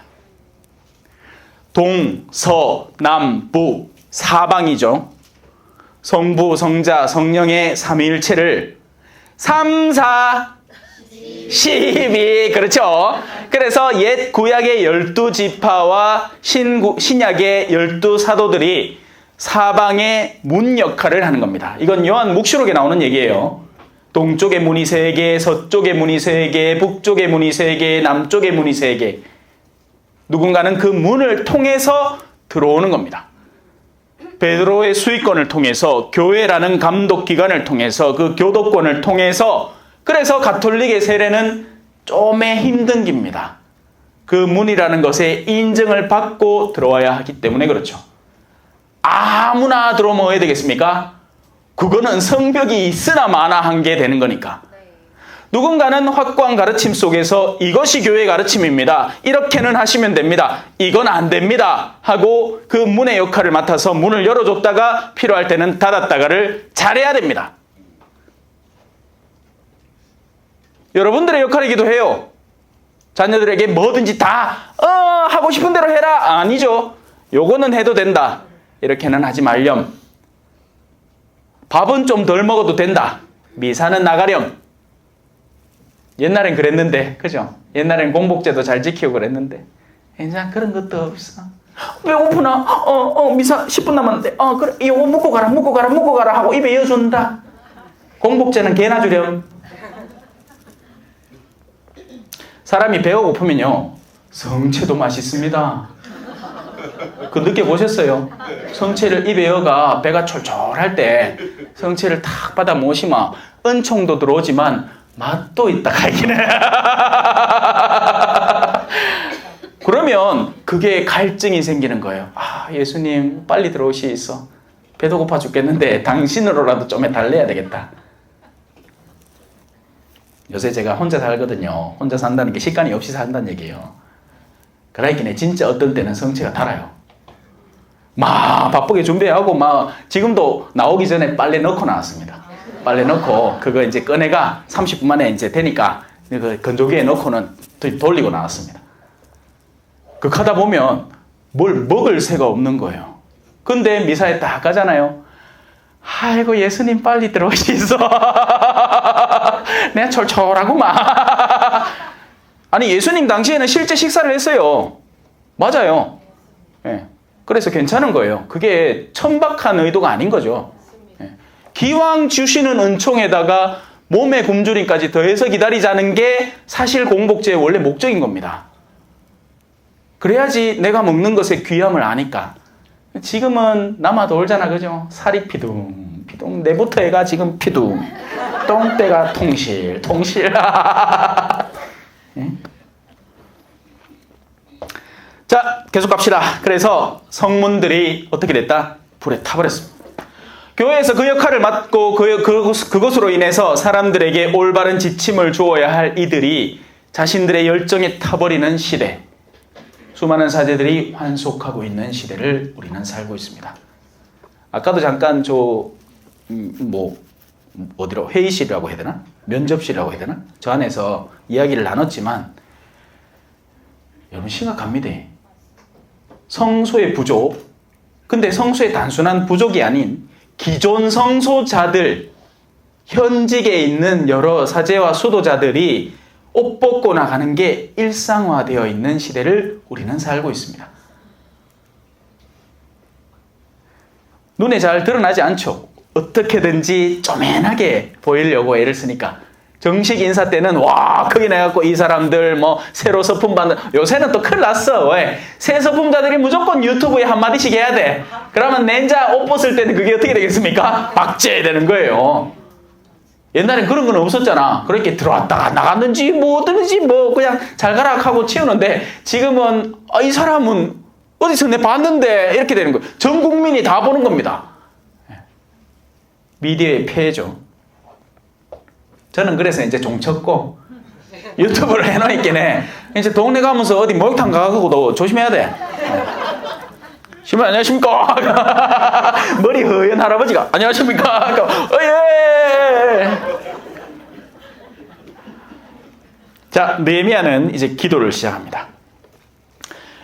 A: 동, 서, 남, 북, 사방이죠. 성부, 성자, 성령의 삼위일체를 3, 4, 12 그렇죠. 그래서 옛 구약의 12지파와 신약의 12사도들이 사방의 문 역할을 하는 겁니다. 이건 요한 묵시록에 나오는 얘기예요. 동쪽의 문이 3개, 서쪽의 문이 3개, 북쪽의 문이 3개, 남쪽의 문이 3개. 누군가는 그 문을 통해서 들어오는 겁니다. 베드로의 수익권을 통해서, 교회라는 감독기관을 통해서, 그 교도권을 통해서 그래서 가톨릭의 세례는 좀 힘든 겁니다. 그 문이라는 것에 인정을 받고 들어와야 하기 때문에 그렇죠. 아무나 들어오면 왜 되겠습니까? 그거는 성벽이 있으나 마나 한 게 되는 거니까. 누군가는 확고한 가르침 속에서 이것이 교회 가르침입니다. 이렇게는 하시면 됩니다. 이건 안 됩니다. 하고 그 문의 역할을 맡아서 문을 열어줬다가 필요할 때는 닫았다가를 잘해야 됩니다. 여러분들의 역할이기도 해요. 자녀들에게 뭐든지 다 하고 싶은 대로 해라. 아니죠. 요거는 해도 된다. 이렇게는 하지 말렴. 밥은 좀 덜 먹어도 된다. 미사는 나가렴. 옛날엔 그랬는데, 그죠? 옛날엔 공복제도 잘 지키고 그랬는데, 이제 그런 것도 없어. 배고프나? 미사 10분 남았는데, 그래, 이거 먹고 가라 하고 입에 이어준다. 공복제는 개나 주렴. 사람이 배가 고프면요, 성채도 맛있습니다. 그 느껴보셨어요? 성채를 입에 넣어가 배가 촐촐할 때 성채를 탁 받아 모시면 은총도 들어오지만 맛도 있다 가기는. 그러면 그게 갈증이 생기는 거예요. 아, 예수님 빨리 들어오시있어. 배도 고파 죽겠는데 당신으로라도 좀 달래야 되겠다. 요새 제가 혼자 살거든요. 혼자 산다는 게 식간이 없이 산다는 얘기예요. 그러니까 진짜 어떤 때는 성체가 달아요. 막 바쁘게 준비하고 막 지금도 나오기 전에 빨래 넣고 나왔습니다. 빨래 넣고 그거 이제 꺼내가 30분 만에 이제 되니까 그 건조기에 넣고는 돌리고 나왔습니다. 그 하다 보면 뭘 먹을 새가 없는 거예요. 근데 미사에 딱 가잖아요. 아이고 예수님 빨리 들어오시소. 내가 철철하구만. 아니 예수님 당시에는 실제 식사를 했어요. 맞아요. 예. 그래서 괜찮은 거예요. 그게 천박한 의도가 아닌 거죠. 예. 기왕 주시는 은총에다가 몸의 굶주림까지 더해서 기다리자는 게 사실 공복제의 원래 목적인 겁니다. 그래야지 내가 먹는 것의 귀함을 아니까. 지금은 남아도 올잖아, 그죠? 살이 피둥 내부터 애가 지금 피둥 똥대가 통실 예? 자, 계속 갑시다. 그래서 성문들이 어떻게 됐다? 불에 타버렸습니다. 교회에서 그 역할을 맡고 그것으로 인해서 사람들에게 올바른 지침을 주어야 할 이들이 자신들의 열정에 타버리는 시대, 수많은 사제들이 환속하고 있는 시대를 우리는 살고 있습니다. 아까도 잠깐 어디로 회의실이라고 해야 되나? 면접실이라고 해야 되나? 저 안에서 이야기를 나눴지만 여러분 심각합니다. 성소의 부족, 근데 성소의 단순한 부족이 아닌 기존 성소자들, 현직에 있는 여러 사제와 수도자들이 옷 벗고 나가는 게 일상화되어 있는 시대를 우리는 살고 있습니다. 눈에 잘 드러나지 않죠. 어떻게든지 쪼맨하게 보이려고 애를 쓰니까. 정식 인사 때는 와 크게 내갖고 이 사람들 새로 서품 받는, 요새는 또 큰일 났어. 왜? 새 서품자들이 무조건 유튜브에 한마디씩 해야 돼. 그러면 낸자 옷 벗을 때는 그게 어떻게 되겠습니까? 박제해야 되는 거예요. 옛날엔 그런 건 없었잖아. 그렇게 들어왔다가 나갔는지 뭐든지 그냥 잘 가라 하고 치우는데 지금은 이 사람은 어디서 내 봤는데 이렇게 되는 거예요. 전 국민이 다 보는 겁니다. 미디어의 폐해죠. 저는 그래서 이제 종쳤고 유튜브를 해놓으니까 이제 동네 가면서 어디 목욕탕 가고도 조심해야 돼. 신부님 안녕하십니까? 머리 허연 할아버지가 안녕하십니까? 예. 자, 느헤미야는 이제 기도를 시작합니다.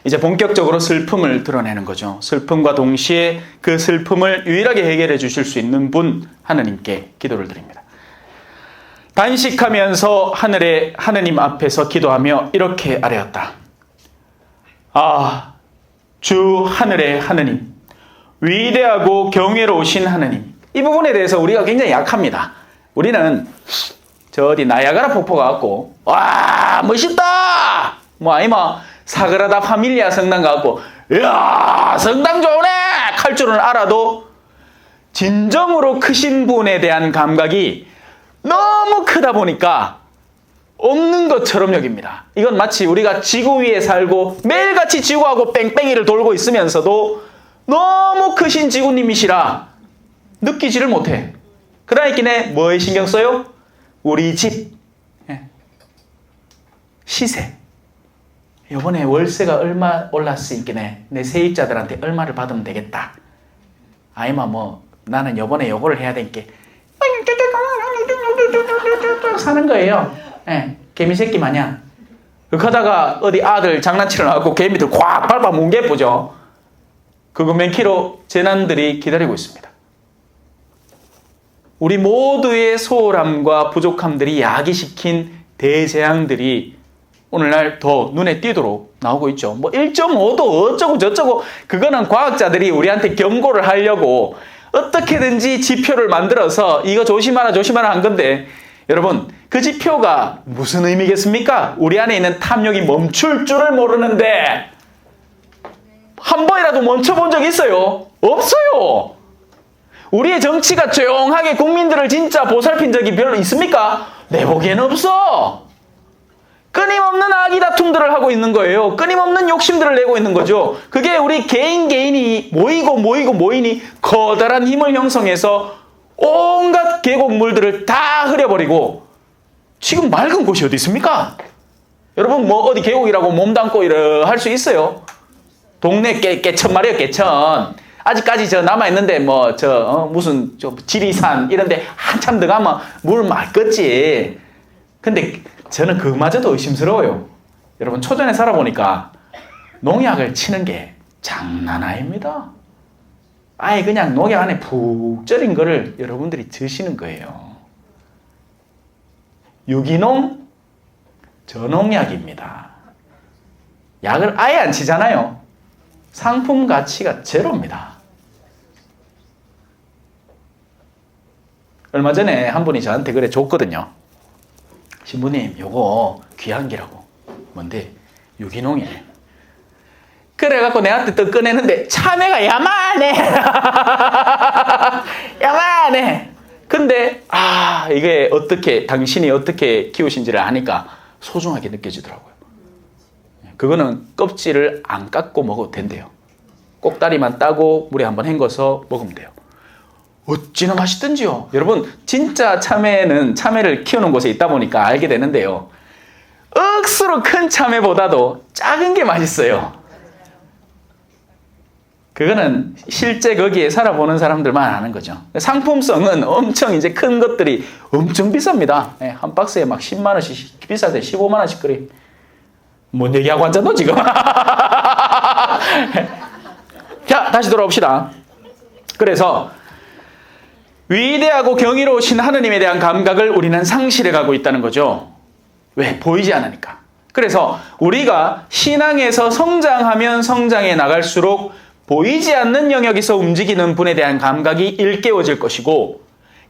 A: 이제 본격적으로 슬픔을 드러내는 거죠. 슬픔과 동시에 그 슬픔을 유일하게 해결해 주실 수 있는 분 하느님께 기도를 드립니다. 단식하면서 하느님 앞에서 기도하며 이렇게 아뢰었다. 아, 주 하늘의 하느님, 위대하고 경외로우신 하느님. 이 부분에 대해서 우리가 굉장히 약합니다. 우리는 저 어디 나야가라 폭포 가갖고 와 멋있다 아니면 사그라다 파밀리아 성당 가갖고 이야 성당 좋네 칼 줄은 알아도 진정으로 크신 분에 대한 감각이 너무 크다 보니까 없는 것처럼 여깁니다. 이건 마치 우리가 지구 위에 살고 매일같이 지구하고 뺑뺑이를 돌고 있으면서도 너무 크신 지구님이시라 느끼지를 못해. 그러니까 뭐에 신경 써요? 우리 집 시세. 이번에 월세가 얼마 올랐으니까 내 세입자들한테 얼마를 받으면 되겠다. 아니면 뭐 나는 이번에 요거를 해야 되니까 사는 거예요. 개미 새끼 마냥. 그러다가 어디 아들 장난치러 나가고 개미들 꽉 밟아 뭉개쁘죠. 그거 몇 킬로 재난들이 기다리고 있습니다. 우리 모두의 소홀함과 부족함들이 야기시킨 대재앙들이 오늘날 더 눈에 띄도록 나오고 있죠. 뭐 1.5도 어쩌고 저쩌고 그거는 과학자들이 우리한테 경고를 하려고 어떻게든지 지표를 만들어서 이거 조심하라 한 건데 여러분 그 지표가 무슨 의미겠습니까? 우리 안에 있는 탐욕이 멈출 줄을 모르는데 한 번이라도 멈춰본 적 있어요? 없어요. 우리의 정치가 조용하게 국민들을 진짜 보살핀 적이 별로 있습니까? 내 보기에는 없어. 끊임없는 악의 다툼들을 하고 있는 거예요. 끊임없는 욕심들을 내고 있는 거죠. 그게 우리 개인이 모이니 커다란 힘을 형성해서 온갖 계곡물들을 다 흐려버리고 지금 맑은 곳이 어디 있습니까? 여러분 뭐 어디 계곡이라고 몸담고 할 수 있어요? 동네 깨천 말이에요. 깨천. 아직까지 저 남아있는데 무슨 지리산 이런데 한참 더 가면 물 맑겠지. 근데 저는 그마저도 의심스러워요. 여러분 초전에 살아보니까 농약을 치는 게 장난 아닙니다. 아예 그냥 농약 안에 푹 절인 거를 여러분들이 드시는 거예요. 유기농 저농약입니다. 약을 아예 안 치잖아요. 상품 가치가 제로입니다. 얼마 전에 한 분이 저한테 그래 줬거든요. 신부님 요거 귀한 기라고. 뭔데? 유기농이래. 그래갖고 내한테 또 꺼내는데 참외가 야만해. 야만해. 근데 이게 당신이 어떻게 키우신지를 아니까 소중하게 느껴지더라고요. 그거는 껍질을 안 깎고 먹어도 된대요. 꼭다리만 따고 물에 한번 헹궈서 먹으면 돼요. 어찌나 맛있던지요. 여러분 진짜 참외를 키우는 곳에 있다 보니까 알게 되는데요. 억수로 큰 참외보다도 작은 게 맛있어요. 그거는 실제 거기에 살아보는 사람들만 아는 거죠. 상품성은 엄청 이제 큰 것들이 엄청 비쌉니다. 한 박스에 막 10만 원씩 비쌀 때 15만 원씩 그래. 뭔 얘기하고 앉았노 지금? 자 다시 돌아옵시다. 그래서 위대하고 경이로우신 하느님에 대한 감각을 우리는 상실해가고 있다는 거죠. 왜? 보이지 않으니까. 그래서 우리가 신앙에서 성장하면 성장해 나갈수록 보이지 않는 영역에서 움직이는 분에 대한 감각이 일깨워질 것이고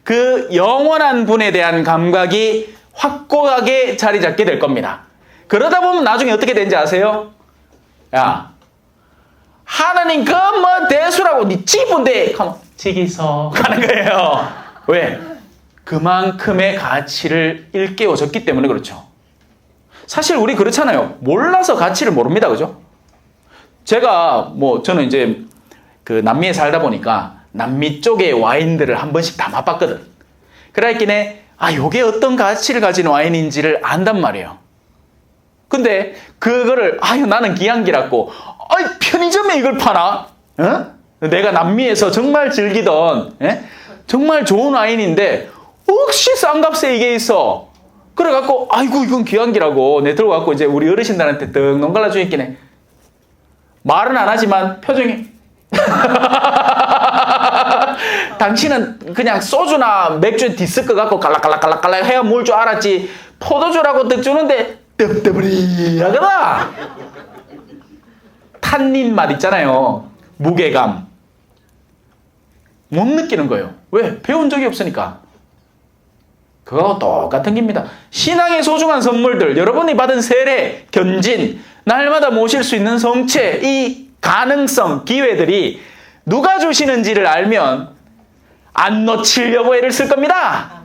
A: 그 영원한 분에 대한 감각이 확고하게 자리 잡게 될 겁니다. 그러다 보면 나중에 어떻게 되는지 아세요? 야, 하나님 그 뭐 대수라고 니 지분데 지기서 가는 거예요. 왜? 그만큼의 가치를 일깨워졌기 때문에 그렇죠. 사실 우리 그렇잖아요. 몰라서 가치를 모릅니다. 그죠? 제가 저는 이제 그 남미에 살다 보니까 남미 쪽의 와인들을 한 번씩 다 맛봤거든. 그러니까 요게 어떤 가치를 가진 와인인지를 안단 말이에요. 근데 그거를 나는 기한기라고 편의점에 이걸 파나? 내가 남미에서 정말 즐기던 정말 좋은 와인인데 혹시 싼 값에 이게 있어. 그래갖고 아이고 이건 귀한기라고 내 들고 갖고 이제 우리 어르신들한테 떡 농갈라 주니까 말은 안 하지만 표정이 당신은 그냥 소주나 맥주에 뒤섞어 갖고 갈락갈락갈락갈락 해야 물 줄 알았지 포도주라고 떡 주는데 떡떡부리하거나 탄닌 맛 있잖아요. 무게감 못 느끼는 거예요. 왜? 배운 적이 없으니까. 그거하고 똑같은 겁니다. 신앙의 소중한 선물들, 여러분이 받은 세례, 견진, 날마다 모실 수 있는 성체, 이 가능성, 기회들이 누가 주시는지를 알면 안 놓치려고 애를 쓸 겁니다.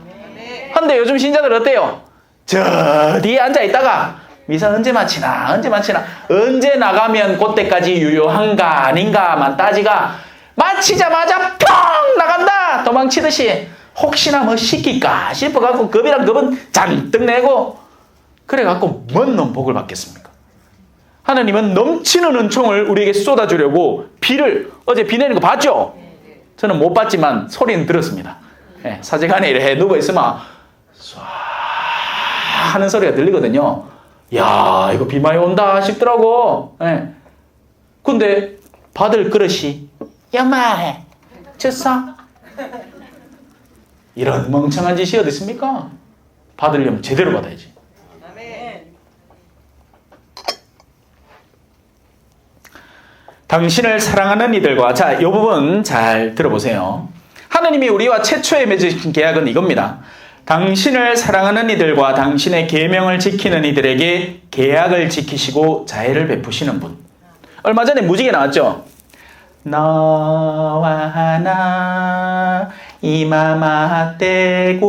A: 근데 요즘 신자들 어때요? 저 뒤에 앉아있다가 미사 언제 마치나 언제 나가면 그때까지 유효한가 아닌가만 따지가 마치자마자 펑 나간다 도망치듯이 혹시나 뭐 시킬까 싶어갖고 겁이랑 겁은 잔뜩 내고 그래갖고 뭔 놈 복을 받겠습니까? 하나님은 넘치는 은총을 우리에게 쏟아주려고 비를 어제 비 내는 거 봤죠? 저는 못 봤지만 소리는 들었습니다. 예, 사제관에 이렇게 누워있으면 쏴 하는 소리가 들리거든요. 야 이거 비 많이 온다 싶더라고. 예. 근데 받을 그릇이 야마해 쳤어? 이런 멍청한 짓이 어디 있습니까? 받으려면 제대로 받아야지. 당신을 사랑하는 이들과 자, 이 부분 잘 들어보세요. 하느님이 우리와 최초에 맺으신 계약은 이겁니다. 당신을 사랑하는 이들과 당신의 계명을 지키는 이들에게 계약을 지키시고 자애를 베푸시는 분. 얼마 전에 무지개 나왔죠? 너와 나 이마 맞대고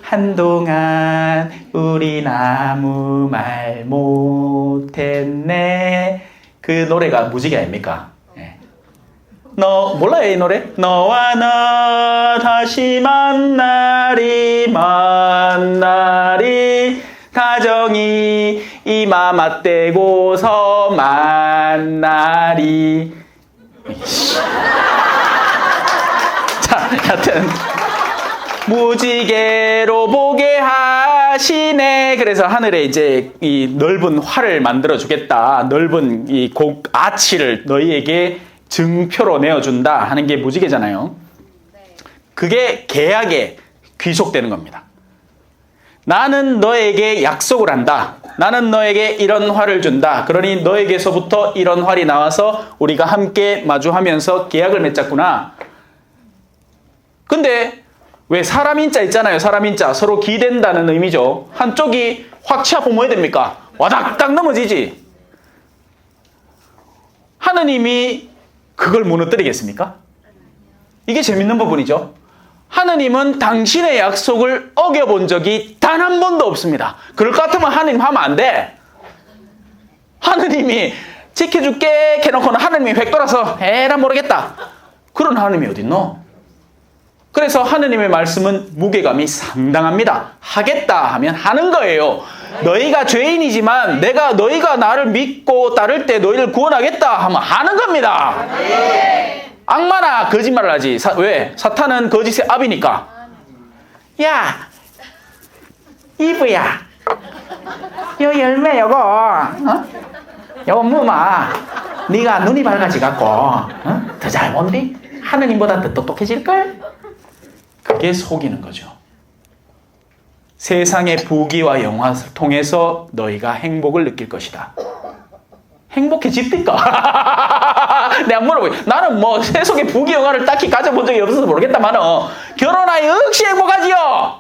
A: 한동안 우린 아무 말 못했네. 그 노래가 무지개 아닙니까? 예. 너 몰라요 이 노래? 너와 나 다시 만나리 다정히 이마 맞대고서 만나리. 자, 여튼 무지개로 보게 하시네. 그래서 하늘에 이제 이 넓은 활을 만들어 주겠다. 넓은 이 아치를 너희에게 증표로 내어준다 하는 게 무지개잖아요. 그게 계약에 귀속되는 겁니다. 나는 너에게 약속을 한다. 나는 너에게 이런 활을 준다. 그러니 너에게서부터 이런 활이 나와서 우리가 함께 마주하면서 계약을 맺었구나. 근데 왜 사람인자 있잖아요. 사람인자. 서로 기댄다는 의미죠. 한쪽이 확 치아보면 뭐 해야 됩니까? 와닥딱 넘어지지. 하느님이 그걸 무너뜨리겠습니까? 이게 재밌는 부분이죠. 하느님은 당신의 약속을 어겨본 적이 단 한 번도 없습니다. 그럴 것 같으면 하느님 하면 안 돼. 하느님이 지켜줄게 해놓고는 하느님이 획 돌아서 에라 모르겠다. 그런 하느님이 어딨노? 그래서 하느님의 말씀은 무게감이 상당합니다. 하겠다 하면 하는 거예요. 너희가 죄인이지만 너희가 나를 믿고 따를 때 너희를 구원하겠다 하면 하는 겁니다. 악마나 거짓말을 하지. 왜? 사탄은 거짓의 압이니까. 야, 이브야, 요 열매 요거, 요거 무마. 네가 눈이 밝아지갖고 더 잘 본디? 하느님보다 더 똑똑해질걸? 그게 속이는 거죠. 세상의 부귀와 영화를 통해서 너희가 행복을 느낄 것이다. 행복해집니까? 내가 물어보요. 나는 뭐 세속의 부귀 영화를 딱히 가져본 적이 없어서 모르겠다마는 결혼하여 역시 행복하지요.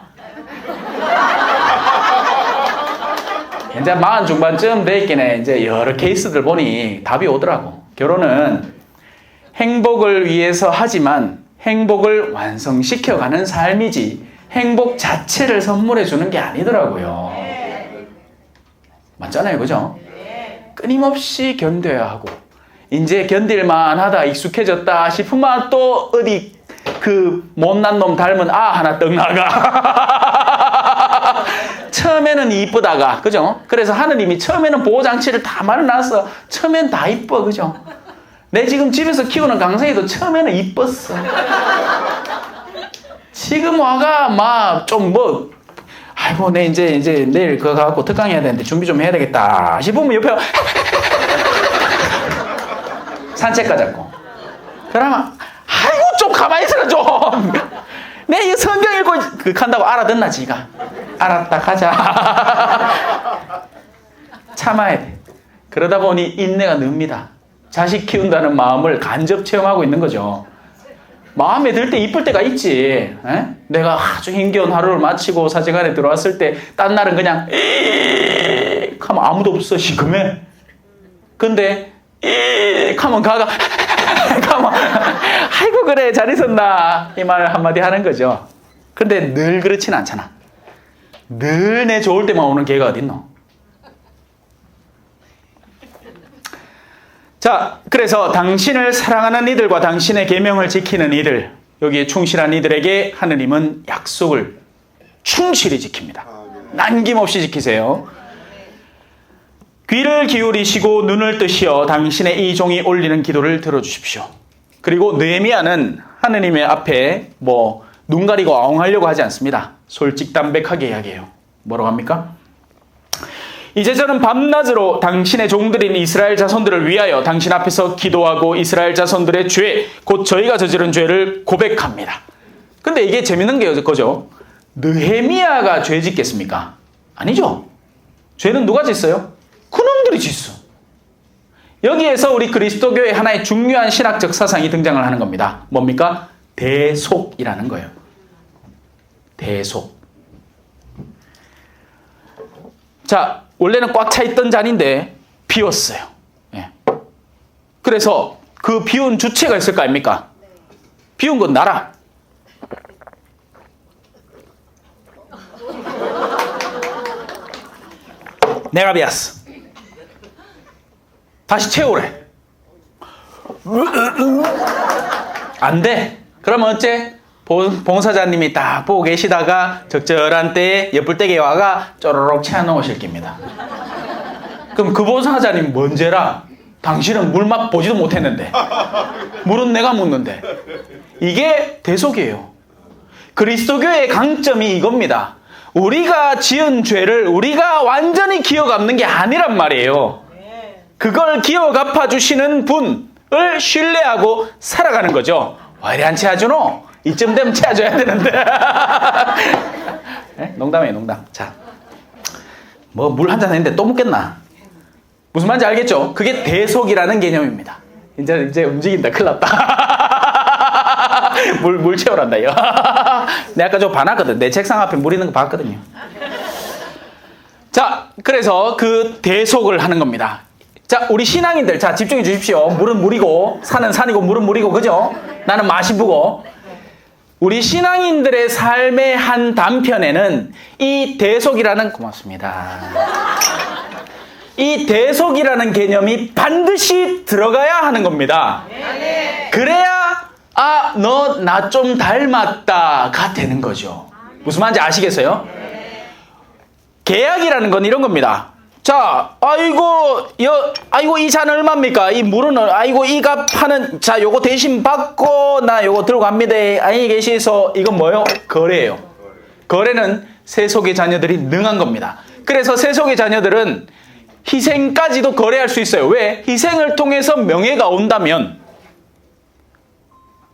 A: 이제 40 중반쯤 되있긴 이제 여러 케이스들 보니 답이 오더라고. 결혼은 행복을 위해서 하지만 행복을 완성시켜가는 삶이지 행복 자체를 선물해 주는 게 아니더라고요. 맞잖아요, 그죠? 끊임없이 견뎌야 하고 이제 견딜만 하다 익숙해졌다 싶으면 또 어디 그 못난 놈 닮은 하나 떡 나가. 처음에는 이쁘다가, 그죠? 그래서 하느님이 처음에는 보호장치를 다 마련해놨어. 처음엔 다 이뻐, 그죠? 내 지금 집에서 키우는 강생이도 처음에는 이뻤어. 지금 와가 막 좀 뭐 아이고 내 이제 내일 그거 갖고 특강해야 되는데 준비 좀 해야 되겠다 싶으면 옆에 산책 가자고. 그러면 아이고 좀 가만히 있어라 좀. 내 이 성경 읽고 한다고 알아듣나 지가. 알았다 가자. 참아야 돼. 그러다 보니 인내가 늡니다. 자식 키운다는 마음을 간접 체험하고 있는 거죠. 마음에 들 때 이쁠 때가 있지. 에? 내가 아주 힘겨운 하루를 마치고 사제관에 들어왔을 때 딴 날은 그냥 에익 하면 아무도 없어 시큼해. 근데 에익 하면 가가 가면 아이고 그래 잘 있었나 이 말 한마디 하는 거죠. 근데 늘 그렇진 않잖아. 늘 내 좋을 때만 오는 개가 어딨노? 자, 그래서 당신을 사랑하는 이들과 당신의 계명을 지키는 이들, 여기에 충실한 이들에게 하느님은 약속을 충실히 지킵니다. 남김없이 지키세요. 귀를 기울이시고 눈을 뜨시어 당신의 이 종이 올리는 기도를 들어주십시오. 그리고 느헤미야는 하느님의 앞에 눈 가리고 아웅하려고 하지 않습니다. 솔직담백하게 이야기해요. 뭐라고 합니까? 이제 저는 밤낮으로 당신의 종들인 이스라엘 자손들을 위하여 당신 앞에서 기도하고 이스라엘 자손들의 죄, 곧 저희가 저지른 죄를 고백합니다. 근데 이게 재밌는 게 거죠. 느헤미야가 죄 짓겠습니까? 아니죠. 죄는 누가 짓어요? 그놈들이 짓어. 여기에서 우리 그리스도교의 하나의 중요한 신학적 사상이 등장을 하는 겁니다. 뭡니까? 대속이라는 거예요. 대속. 자, 원래는 꽉 차 있던 잔인데 비웠어요. 예. 그래서 그 비운 주체가 있을 거 아닙니까? 비운 건 나라. 내가 비웠어. 다시 채우래. 안 돼. 그러면 어째? 봉사자님이 딱 보고 계시다가 적절한 때에 옆불대기에 와가 쪼르륵 채워놓으실 겁니다. 그럼 그 봉사자님 뭔 죄라? 당신은 물 맛 보지도 못했는데. 물은 내가 묻는데. 이게 대속이에요. 그리스도교의 강점이 이겁니다. 우리가 지은 죄를 우리가 완전히 기억 갚는 게 아니란 말이에요. 그걸 기억 갚아주시는 분을 신뢰하고 살아가는 거죠. 왜 이리 안 채워주노? 이쯤 되면 채워줘야 되는데. 네? 농담이에요, 농담. 자, 물 한잔 했는데 또 묻겠나? 무슨 말인지 알겠죠? 그게 대속이라는 개념입니다. 이제 움직인다. 큰일 났다. 물 채우란다, 이거. 내가 아까 저 봐놨거든. 내 책상 앞에 물 있는 거 봤거든요. 자, 그래서 그 대속을 하는 겁니다. 자, 우리 신앙인들, 자, 집중해 주십시오. 물은 물이고, 산은 산이고, 물은 물이고, 그죠? 나는 마시부고. 우리 신앙인들의 삶의 한 단편에는 이 대속이라는, 고맙습니다. 이 대속이라는 개념이 반드시 들어가야 하는 겁니다. 그래야, 너 나 좀 닮았다가 되는 거죠. 무슨 말인지 아시겠어요? 계약이라는 건 이런 겁니다. 자, 아이고, 이 잔 얼마입니까? 이 물은, 이 값 하는, 자, 요거 대신 받고, 나 요거 들고 갑니다. 안녕히 계시소. 이건 뭐예요? 거래예요. 거래는 세속의 자녀들이 능한 겁니다. 그래서 세속의 자녀들은 희생까지도 거래할 수 있어요. 왜? 희생을 통해서 명예가 온다면,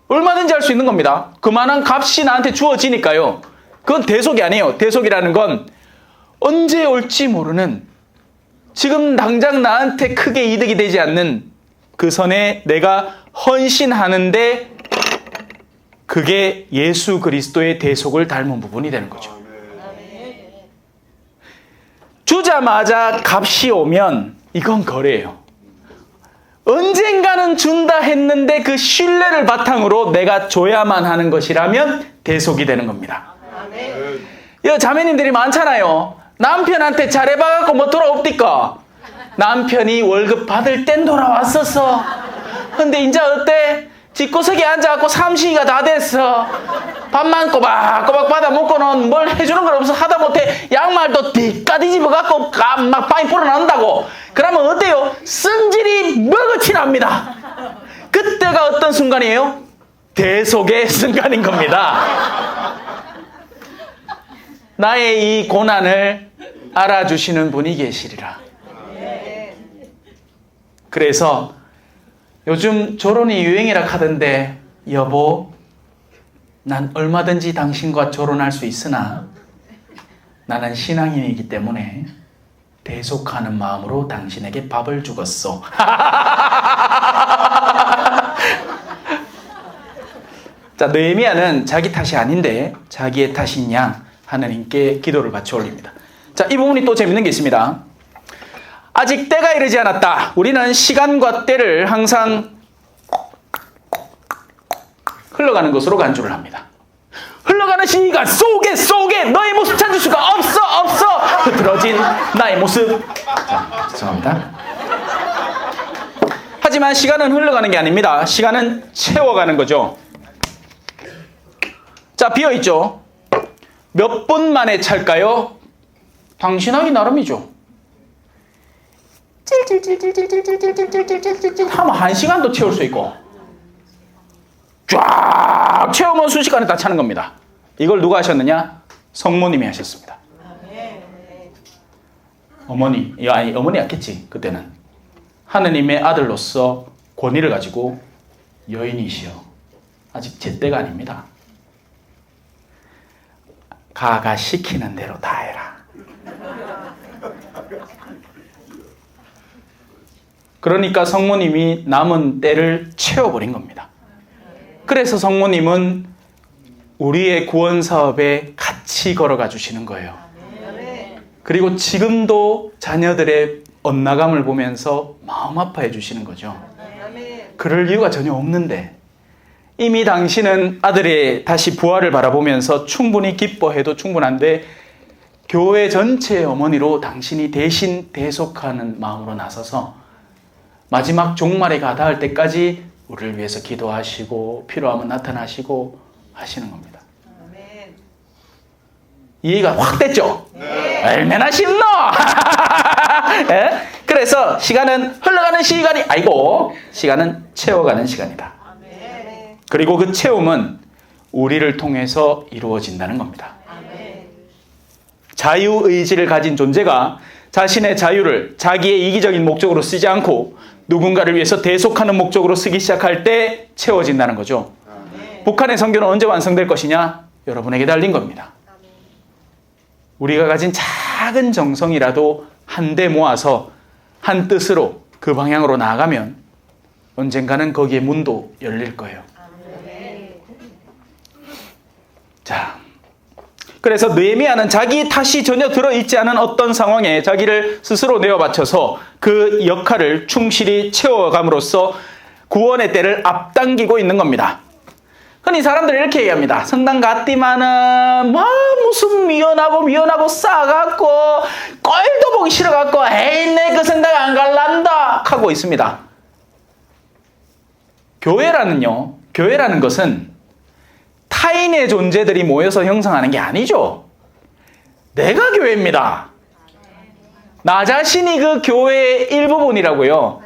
A: 얼마든지 할 수 있는 겁니다. 그만한 값이 나한테 주어지니까요. 그건 대속이 아니에요. 대속이라는 건 언제 올지 모르는, 지금 당장 나한테 크게 이득이 되지 않는 그 선에 내가 헌신하는데 그게 예수 그리스도의 대속을 닮은 부분이 되는 거죠. 주자마자 값이 오면 이건 거래예요. 언젠가는 준다 했는데 그 신뢰를 바탕으로 내가 줘야만 하는 것이라면 대속이 되는 겁니다. 이 자매님들이 많잖아요. 남편한테 잘해봐갖고 뭐 돌아옵디까? 남편이 월급 받을 땐 돌아왔었어. 근데 이제 어때? 집구석에 앉아갖고 삼시가 다 됐어. 밥만 꼬박꼬박 받아 먹고는 뭘 해주는 건 없어. 하다못해 양말도 뒤까 뒤집어갖고 막 빵이 불어난다고. 그러면 어때요? 성질이 머그치 납니다. 그때가 어떤 순간이에요? 대속의 순간인 겁니다. 나의 이 고난을 알아주시는 분이 계시리라. 그래서 요즘 결혼이 유행이라 하던데, 여보, 난 얼마든지 당신과 결혼할 수 있으나 나는 신앙인이기 때문에 대속하는 마음으로 당신에게 밥을 주겠소. 자, 느헤미야는 자기 탓이 아닌데 자기의 탓인 양 하나님께 기도를 바쳐 올립니다. 자, 이 부분이 또 재밌는 게 있습니다. 아직 때가 이르지 않았다. 우리는 시간과 때를 항상 흘러가는 것으로 간주를 합니다. 흘러가는 시간 속에 너의 모습 찾을 수가 나의 모습. 자, 죄송합니다. 하지만 시간은 흘러가는 게 아닙니다. 시간은 채워가는 거죠. 자, 비어있죠? 몇 분 만에 찰까요? 당신하기 나름이죠. 찔찔찔찔찔찔찔찔찔찔찔찔 하면 1시간도 채울 수 있고 쫙 채우면 순식간에 다 차는 겁니다. 이걸 누가 하셨느냐? 성모님이 하셨습니다. 어머니, 아니 어머니 였겠지 그때는. 하느님의 아들로서 권위를 가지고 여인이시여 아직 제때가 아닙니다. 가가 시키는 대로 다 해라. 그러니까 성모님이 남은 때를 채워버린 겁니다. 그래서 성모님은 우리의 구원 사업에 같이 걸어가 주시는 거예요. 그리고 지금도 자녀들의 엇나감을 보면서 마음 아파해 주시는 거죠. 그럴 이유가 전혀 없는데 이미 당신은 아들의 다시 부활을 바라보면서 충분히 기뻐해도 충분한데 교회 전체의 어머니로 당신이 대신 대속하는 마음으로 나서서 마지막 종말에 가닿을 때까지 우리를 위해서 기도하시고 필요하면 나타나시고 하시는 겁니다. 이해가 확 됐죠? 네. 얼마나 쉽노? 네? 그래서 시간은 흘러가는 시간이 아니고 시간은 채워가는 시간이다. 네. 그리고 그 채움은 우리를 통해서 이루어진다는 겁니다. 네. 자유의지를 가진 존재가 자신의 자유를 자기의 이기적인 목적으로 쓰지 않고 누군가를 위해서 대속하는 목적으로 쓰기 시작할 때 채워진다는 거죠. 네. 북한의 선교는 언제 완성될 것이냐? 여러분에게 달린 겁니다. 우리가 가진 작은 정성이라도 한데 모아서 한 뜻으로 그 방향으로 나아가면 언젠가는 거기에 문도 열릴 거예요. 자, 그래서 느헤미야는 자기 탓이 전혀 들어있지 않은 어떤 상황에 자기를 스스로 내어 바쳐서 그 역할을 충실히 채워감으로써 구원의 때를 앞당기고 있는 겁니다. 흔히 사람들이 이렇게 얘기합니다. 성당 갔디만은 무슨 미연하고 싸갖고 꼴도 보기 싫어갖고 에이 내 그 성당 안 갈란다 하고 있습니다. 교회라는 것은 타인의 존재들이 모여서 형성하는 게 아니죠. 내가 교회입니다. 나 자신이 그 교회의 일부분이라고요.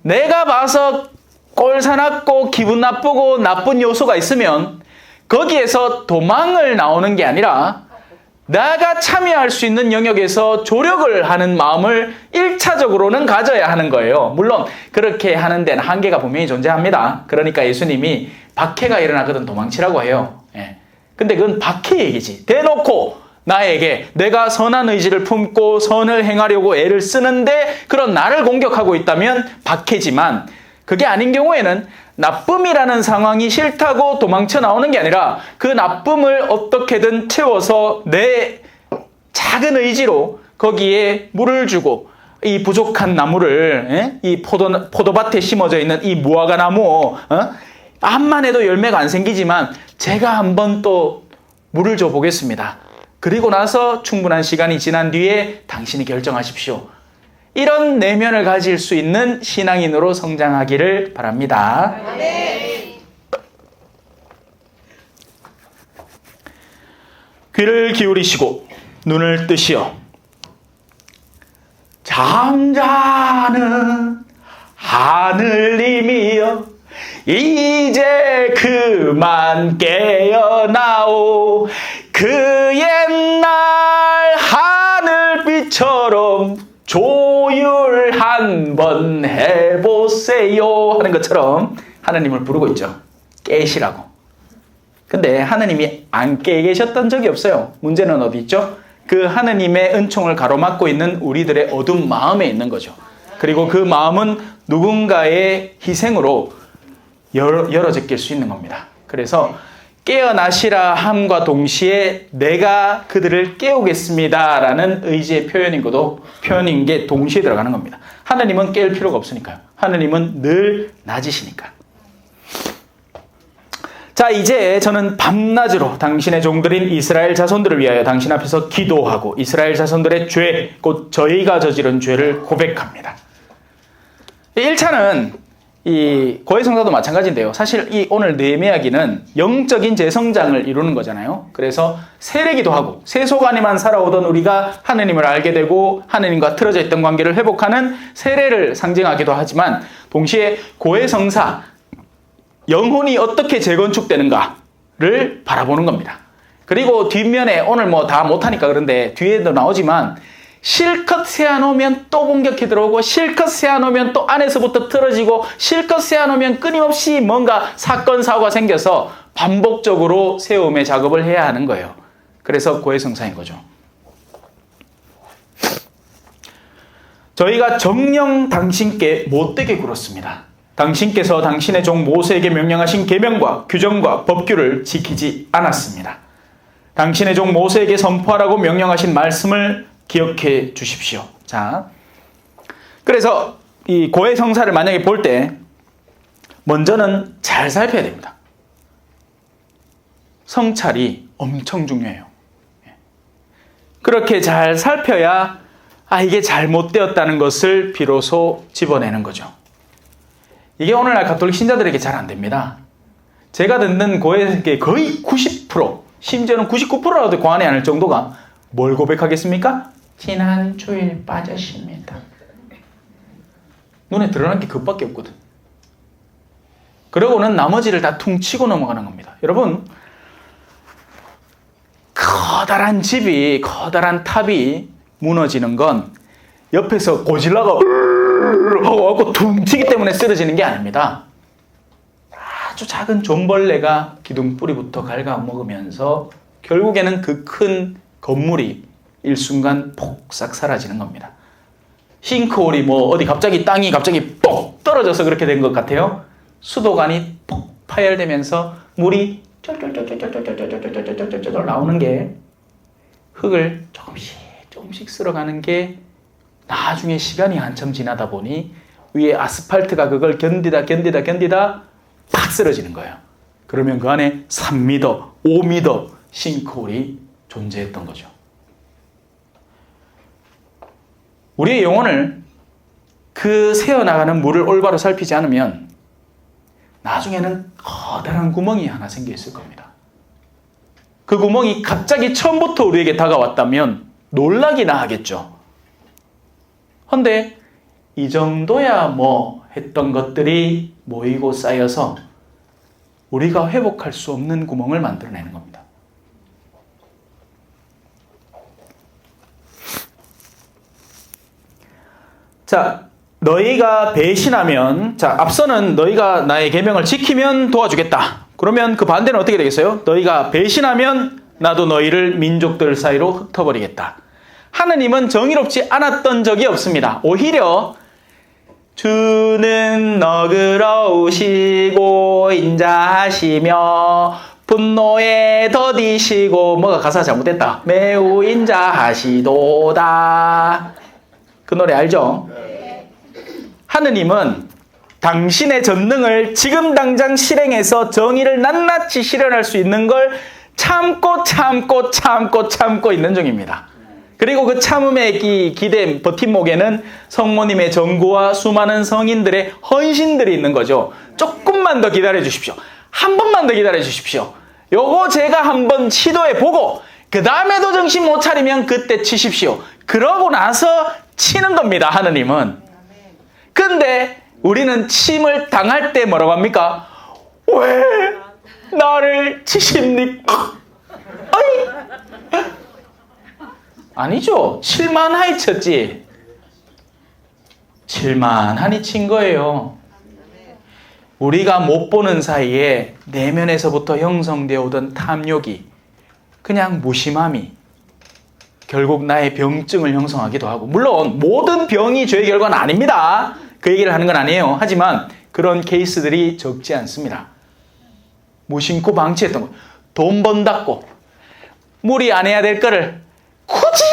A: 내가 봐서 꼴 사납고 기분 나쁘고 나쁜 요소가 있으면 거기에서 도망을 나오는 게 아니라 내가 참여할 수 있는 영역에서 조력을 하는 마음을 1차적으로는 가져야 하는 거예요. 물론 그렇게 하는 데는 한계가 분명히 존재합니다. 그러니까 예수님이 박해가 일어나거든 도망치라고 해요. 근데 그건 박해 얘기지. 대놓고 나에게 내가 선한 의지를 품고 선을 행하려고 애를 쓰는데 그런 나를 공격하고 있다면 박해지만 그게 아닌 경우에는 나쁨이라는 상황이 싫다고 도망쳐 나오는 게 아니라 그 나쁨을 어떻게든 채워서 내 작은 의지로 거기에 물을 주고 이 부족한 나무를 이 포도밭에 심어져 있는 이 무화과 나무 암만 해도 열매가 안 생기지만 제가 한번 또 물을 줘 보겠습니다. 그리고 나서 충분한 시간이 지난 뒤에 당신이 결정하십시오. 이런 내면을 가질 수 있는 신앙인으로 성장하기를 바랍니다. 네. 귀를 기울이시고 눈을 뜨시어 잠자는 하늘님이여 이제 그만 깨어나오 그 옛날 하늘빛처럼 조율 한번 해보세요 하는 것처럼 하나님을 부르고 있죠. 깨시라고. 근데 하나님이 안 깨 계셨던 적이 없어요. 문제는 어디 있죠? 그 하나님의 은총을 가로막고 있는 우리들의 어두운 마음에 있는 거죠. 그리고 그 마음은 누군가의 희생으로 열어제낄 수 있는 겁니다. 그래서 깨어나시라 함과 동시에 내가 그들을 깨우겠습니다 라는 의지의 표현인 게 동시에 들어가는 겁니다. 하나님은 깰 필요가 없으니까요. 하나님은 늘 낮으시니까.
B: 자, 이제 저는 밤낮으로 당신의 종들인 이스라엘 자손들을 위하여 당신 앞에서 기도하고 이스라엘 자손들의 죄, 곧 저희가 저지른 죄를 고백합니다. 1차는 이 고해성사도 마찬가지인데요. 사실 이 오늘 느헤미야기는 영적인 재성장을 이루는 거잖아요. 그래서 세례기도 하고 세속 안에만 살아오던 우리가 하느님을 알게 되고 하느님과 틀어져 있던 관계를 회복하는 세례를 상징하기도 하지만 동시에 고해성사, 영혼이 어떻게 재건축되는가를 바라보는 겁니다. 그리고 뒷면에 오늘 뭐 다 못하니까 그런데 뒤에도 나오지만 실컷 세워놓으면 또 공격해 들어오고 실컷 세워놓으면 또 안에서부터 틀어지고 실컷 세워놓으면 끊임없이 뭔가 사건 사고가 생겨서 반복적으로 세움의 작업을 해야 하는 거예요. 그래서 고해성사인 거죠. 저희가 정녕 당신께 못되게 굴었습니다. 당신께서 당신의 종 모세에게 명령하신 계명과 규정과 법규를 지키지 않았습니다. 당신의 종 모세에게 선포하라고 명령하신 말씀을 기억해 주십시오. 자, 그래서 이 고해성사를 만약에 볼 때 먼저는 잘 살펴야 됩니다. 성찰이 엄청 중요해요. 그렇게 잘 살펴야 이게 잘못되었다는 것을 비로소 집어내는 거죠. 이게 오늘날 가톨릭 신자들에게 잘 안 됩니다. 제가 듣는 고해의 거의 90%, 심지어는 99%라도 고안이 않을 정도가 뭘 고백하겠습니까? 지난 주일 빠졌습니다. 눈에 드러난 게 그것밖에 없거든. 그러고는 나머지를 다 퉁치고 넘어가는 겁니다. 여러분, 커다란 집이, 커다란 탑이 무너지는 건 옆에서 고질라가 하고 퉁치기 때문에 쓰러지는 게 아닙니다. 아주 작은 존벌레가 기둥 뿌리부터 갉아먹으면서 결국에는 그 큰 건물이 일순간 폭삭 사라지는 겁니다. 싱크홀이 뭐 어디 갑자기 땅이 갑자기 뻑 떨어져서 그렇게 된 것 같아요. 수도관이 폭 파열되면서 물이 쫄쫄쫄쫄쫄쫄쫄쫄쫄쫄쫄 나오는 게 흙을 조금씩 쓸어가는 게 나중에 시간이 한참 지나다 보니 위에 아스팔트가 그걸 견디다 팍 쓰러지는 거예요. 그러면 그 안에 3m, 5m 싱크홀이 존재했던 거죠. 우리의 영혼을 그 새어나가는 물을 올바로 살피지 않으면 나중에는 커다란 구멍이 하나 생겨 있을 겁니다. 그 구멍이 갑자기 처음부터 우리에게 다가왔다면 놀라기나 하겠죠. 근데 이 정도야 뭐 했던 것들이 모이고 쌓여서 우리가 회복할 수 없는 구멍을 만들어내는 겁니다. 자, 너희가 배신하면, 자, 앞서는 너희가 나의 계명을 지키면 도와주겠다. 그러면 그 반대는 어떻게 되겠어요? 너희가 배신하면 나도 너희를 민족들 사이로 흩어버리겠다. 하느님은 정의롭지 않았던 적이 없습니다. 오히려 주는 너그러우시고 인자하시며 분노에 더디시고, 뭐가 가사가 잘못됐다. 매우 인자하시도다. 그 노래 알죠? 하느님은 당신의 전능을 지금 당장 실행해서 정의를 낱낱이 실현할 수 있는 걸 참고 있는 중입니다. 그리고 그 참음의 기대 버팀목에는 성모님의 전구와 수많은 성인들의 헌신들이 있는 거죠. 조금만 더 기다려 주십시오. 한 번만 더 기다려 주십시오. 요거 제가 한번 시도해 보고 그 다음에도 정신 못 차리면 그때 치십시오. 그러고 나서 치는 겁니다. 하느님은. 근데 우리는 침을 당할 때 뭐라고 합니까? 왜 나를 치십니까? 아니죠. 칠만하니 쳤지. 칠만하니 친 거예요. 우리가 못 보는 사이에 내면에서부터 형성되어 오던 탐욕이, 그냥 무심함이 결국 나의 병증을 형성하기도 하고, 물론 모든 병이 죄의 결과는 아닙니다. 그 얘기를 하는 건 아니에요. 하지만 그런 케이스들이 적지 않습니다. 무심코 방치했던 거. 돈 번다고 무리 안 해야 될 거를 굳이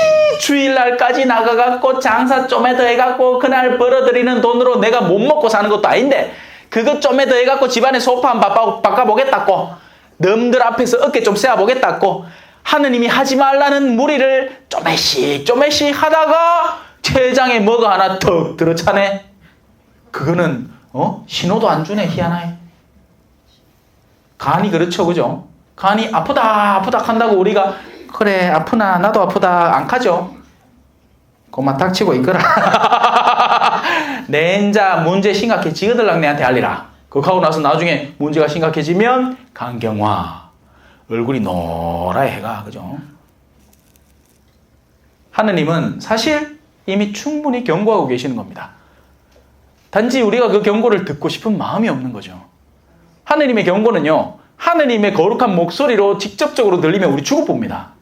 B: 주일날까지 나가갖고 장사 좀에 더 해갖고 그날 벌어들이는 돈으로 내가 못 먹고 사는 것도 아닌데 그거 좀에 더 해갖고 집안에 소파 한 바꿔보겠다고 놈들 앞에서 어깨 좀 세워보겠다고 하느님이 하지 말라는 무리를 쪼매씩 하다가 췌장에 뭐가 하나 턱 들어차네. 그거는 신호도 안 주네. 희한하게. 간이 그렇죠, 그죠? 간이 아프다 한다고 우리가 그래 아프나 나도 아프다 안 가죠. 그만 닥치고 있거라. 낸자 문제 심각해지거들랑 내한테 알리라. 그거 하고 나서 나중에 문제가 심각해지면 간경화. 얼굴이 노랗게 해가. 그죠? 하느님은 사실 이미 충분히 경고하고 계시는 겁니다. 단지 우리가 그 경고를 듣고 싶은 마음이 없는 거죠. 하느님의 경고는요, 하느님의 거룩한 목소리로 직접적으로 들리면 우리 죽어 봅니다.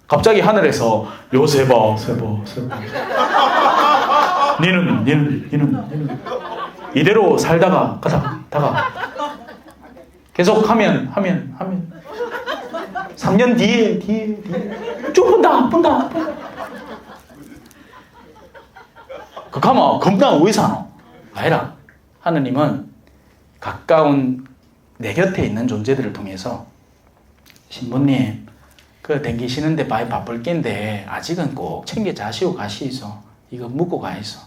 B: 갑자기 하늘에서 요셉아, 니는 이대로 살다가 가다가 계속 하면 3년 뒤에 쭉 본다. 그가마 겁나 의사노. 아니라 하느님은 가까운 내 곁에 있는 존재들을 통해서 신부님 그 댕기시는데 많이 바쁠 낀데 아직은 꼭 챙겨 자시고 가시이소. 이거 묵고 가이소.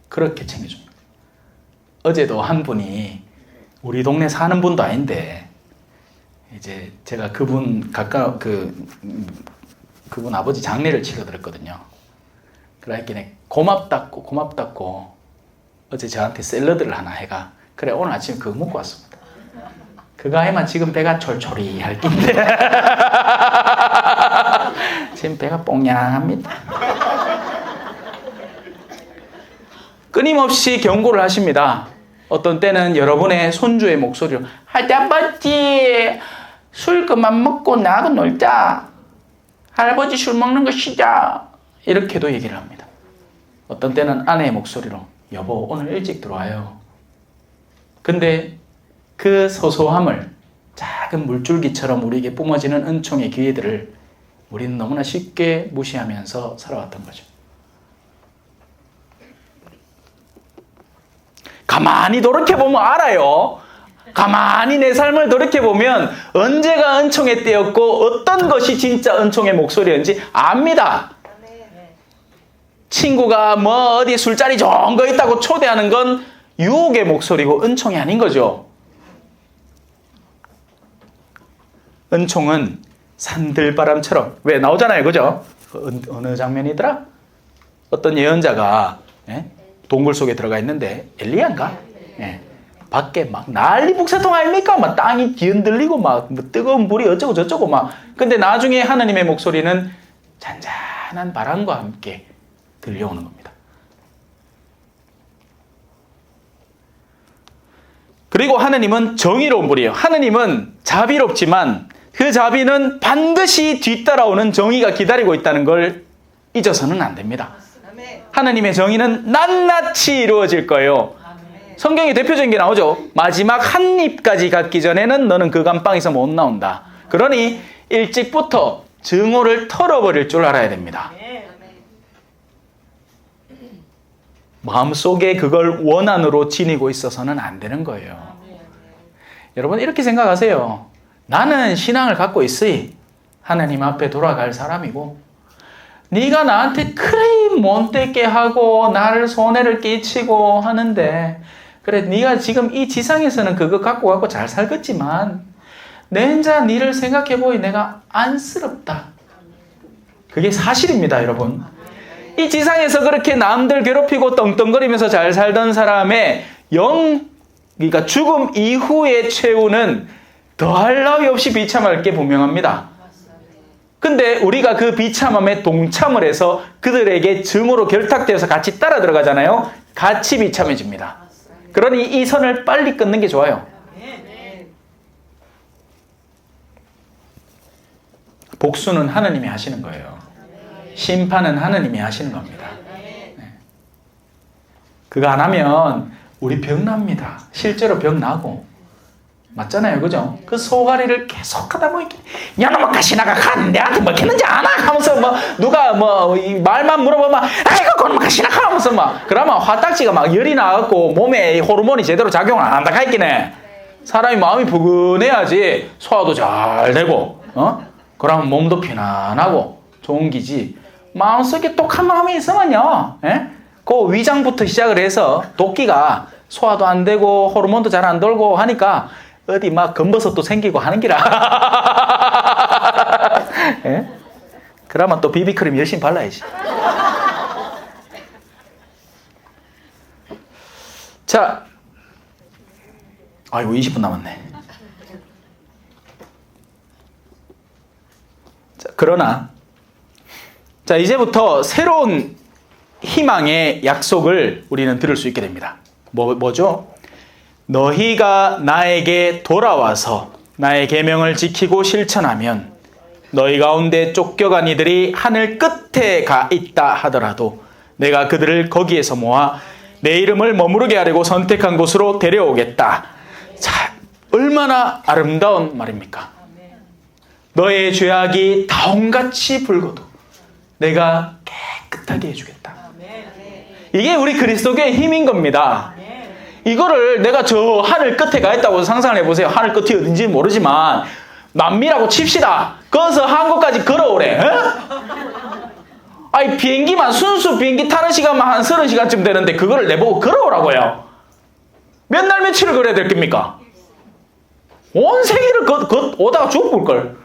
B: 그렇게 챙겨줍니다. 어제도 한 분이 우리 동네 사는 분도 아닌데 이제 제가 그분 그분 아버지 장례를 치러드렸거든요. 그러니까 고맙다고 어제 저한테 샐러드를 하나 해가 그래 오늘 아침에 그거 먹고 왔습니다. 그거 해만 지금 배가 촐촐이할 낀데 지금 배가 뽕냥합니다. 끊임없이 경고를 하십니다. 어떤 때는 여러분의 손주의 목소리로 할아버지 술 그만 먹고 나하고 놀자. 할아버지 술 먹는 거 쉬자. 이렇게도 얘기를 합니다. 어떤 때는 아내의 목소리로 여보 오늘 일찍 들어와요. 근데 그 소소함을 작은 물줄기처럼 우리에게 뿜어지는 은총의 기회들을 우리는 너무나 쉽게 무시하면서 살아왔던 거죠. 가만히 돌이켜보면 알아요. 가만히 내 삶을 돌이켜보면 언제가 은총의 때였고 어떤 것이 진짜 은총의 목소리였는지 압니다. 친구가 뭐 어디 술자리 좋은 거 있다고 초대하는 건 유혹의 목소리고 은총이 아닌 거죠. 은총은 산들바람처럼 왜 나오잖아요, 그죠? 어느 장면이더라? 어떤 예언자가 동굴 속에 들어가 있는데 엘리야인가? 밖에 막 난리 북새통 아닙니까? 막 땅이 뒤흔들리고 막 뜨거운 불이 어쩌고 저쩌고 막. 근데 나중에 하나님의 목소리는 잔잔한 바람과 함께 들려오는 겁니다. 그리고 하나님은 정의로운 분이에요. 하나님은 자비롭지만 그 자비는 반드시 뒤따라오는 정의가 기다리고 있다는 걸 잊어서는 안 됩니다. 하나님의 정의는 낱낱이 이루어질 거예요. 성경에 대표적인 게 나오죠. 마지막 한 입까지 갖기 전에는 너는 그 감방에서 못 나온다. 그러니 일찍부터 증오를 털어버릴 줄 알아야 됩니다. 마음속에 그걸 원한으로 지니고 있어서는 안 되는 거예요. 여러분 이렇게 생각하세요. 나는 신앙을 갖고 있으니 하나님 앞에 돌아갈 사람이고 네가 나한테 그리 못되게 하고 나를 손해를 끼치고 하는데 그래 네가 지금 이 지상에서는 그거 갖고 잘 살겠지만 낸자 니를 생각해보니 내가 안쓰럽다. 그게 사실입니다, 여러분. 이 지상에서 그렇게 남들 괴롭히고 떵떵거리면서 잘 살던 사람의 그러니까 죽음 이후의 최후는 더할 나위 없이 비참할 게 분명합니다. 근데 우리가 그 비참함에 동참을 해서 그들에게 증오로 결탁되어서 같이 따라 들어가잖아요. 같이 비참해집니다. 그러니 이 선을 빨리 끊는 게 좋아요. 복수는 하나님이 하시는 거예요. 심판은 하나님이 하시는 겁니다. 그거 안 하면 우리 병 납니다. 실제로 병 나고. 맞잖아요, 그죠? 그 소가리를 계속 하다 보니까 야놈아 가시나가 간 내한테 먹혔는지 아나? 하면서 뭐 누가 뭐 말만 물어보면 아이고 그놈아 가시나가 하면서 막 그러면 화딱지가 막 열이 나갖고 몸에 호르몬이 제대로 작용을 안 한다 했기네. 사람이 마음이 부근해야지 소화도 잘 되고, 그러면 몸도 편안하고 좋은 기지. 마음속에 독한 마음이 있으면요, 그 위장부터 시작을 해서 도끼가 소화도 안 되고 호르몬도 잘 안 돌고 하니까 어디 막 검버섯도 생기고 하는 기라. 예? 그러면 또 비비크림 열심히 발라야지. 자, 아이고 20분 남았네. 자, 그러나 자, 이제부터 새로운 희망의 약속을 우리는 들을 수 있게 됩니다. 뭐죠? 너희가 나에게 돌아와서 나의 계명을 지키고 실천하면 너희 가운데 쫓겨간 이들이 하늘 끝에 가 있다 하더라도 내가 그들을 거기에서 모아 내 이름을 머무르게 하려고 선택한 곳으로 데려오겠다. 자, 얼마나 아름다운 말입니까? 너의 죄악이 다홍같이 붉어도 내가 깨끗하게 해주겠다. 이게 우리 그리스도교의 힘인 겁니다. 이거를 내가 저 하늘 끝에 가 있다고 상상을 해보세요. 하늘 끝이 어딘지 모르지만 남미라고 칩시다. 거기서 한국까지 걸어오래. 아니 비행기만 순수 비행기 타는 시간만 한 30시간쯤 되는데 그거를 내보고 걸어오라고요. 몇 날 며칠을 걸어야 될 겁니까? 온 세계를 오다가 죽을걸.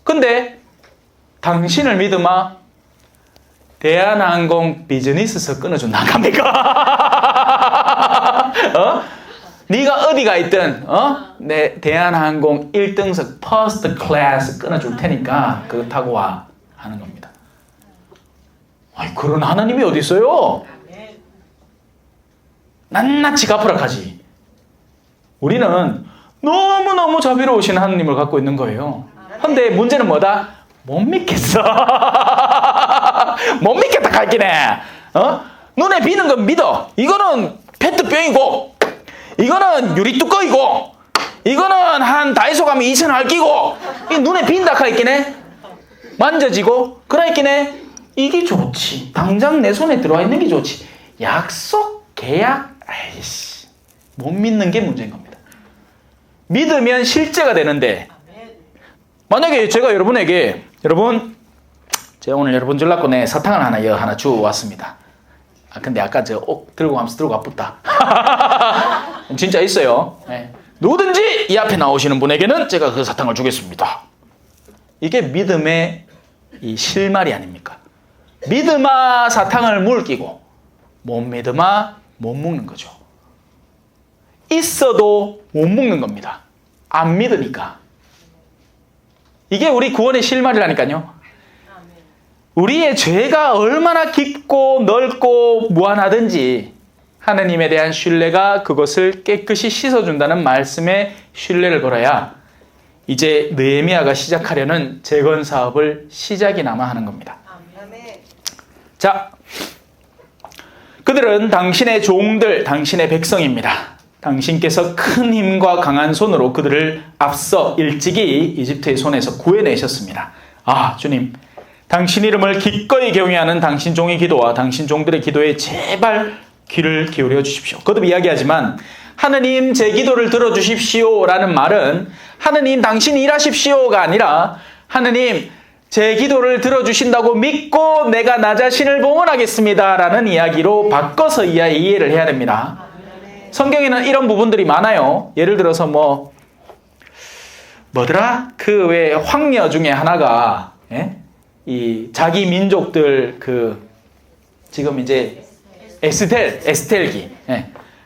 B: 근데 당신을 믿으마 대한항공 비즈니스석 끊어준다 합니까? 네가 어디가 있든 내 대한항공 1등석 퍼스트 클래스 끊어줄 테니까 그거 타고 와 하는 겁니다. 아니 그런 하나님이 어디 있어요? 낱낱이 갚으라 하지. 우리는 너무너무 자비로우신 하나님을 갖고 있는 거예요. 근데 문제는 뭐다? 못 믿겠어. 못 믿겠다 갈기네. 눈에 비는 건 믿어. 이거는 페트병이고 이거는 유리뚜껑이고 이거는 한 다이소 가면 2,000원 할기고 이 눈에 빈다 갈기네. 만져지고 그러니까네 이게 좋지. 당장 내 손에 들어와 있는 게 좋지. 약속 계약 아이씨 못 믿는 게 문제인 겁니다. 믿으면 실제가 되는데 만약에 제가 여러분에게 제가 오늘 여러분 줄라고 내 사탕을 하나 주워왔습니다. 근데 아까 저 옥 들고 가면서 들고 와붙다. 진짜 있어요. 네. 누구든지 이 앞에 나오시는 분에게는 제가 그 사탕을 주겠습니다. 이게 믿음의 이 실말이 아닙니까? 믿음아 사탕을 물기고 못 믿음아 못 먹는 거죠. 있어도 못 먹는 겁니다. 안 믿으니까. 이게 우리 구원의 실말이라니까요. 우리의 죄가 얼마나 깊고 넓고 무한하든지 하느님에 대한 신뢰가 그것을 깨끗이 씻어준다는 말씀에 신뢰를 걸어야 이제 느헤미야가 시작하려는 재건 사업을 시작이나마 하는 겁니다. 자, 그들은 당신의 종들, 당신의 백성입니다. 당신께서 큰 힘과 강한 손으로 그들을 앞서 일찍이 이집트의 손에서 구해내셨습니다. 아, 주님, 당신 이름을 기꺼이 경외하는 당신 종의 기도와 당신 종들의 기도에 제발 귀를 기울여 주십시오. 거듭 이야기하지만 하느님 제 기도를 들어주십시오 라는 말은 하느님 당신 일하십시오가 아니라 하느님 제 기도를 들어주신다고 믿고 내가 나 자신을 봉헌하겠습니다 라는 이야기로 바꿔서 이해를 해야 됩니다. 성경에는 이런 부분들이 많아요. 예를 들어서 뭐더라? 그 왜 황녀 중에 하나가 이 자기 민족들 지금 이제 에스텔기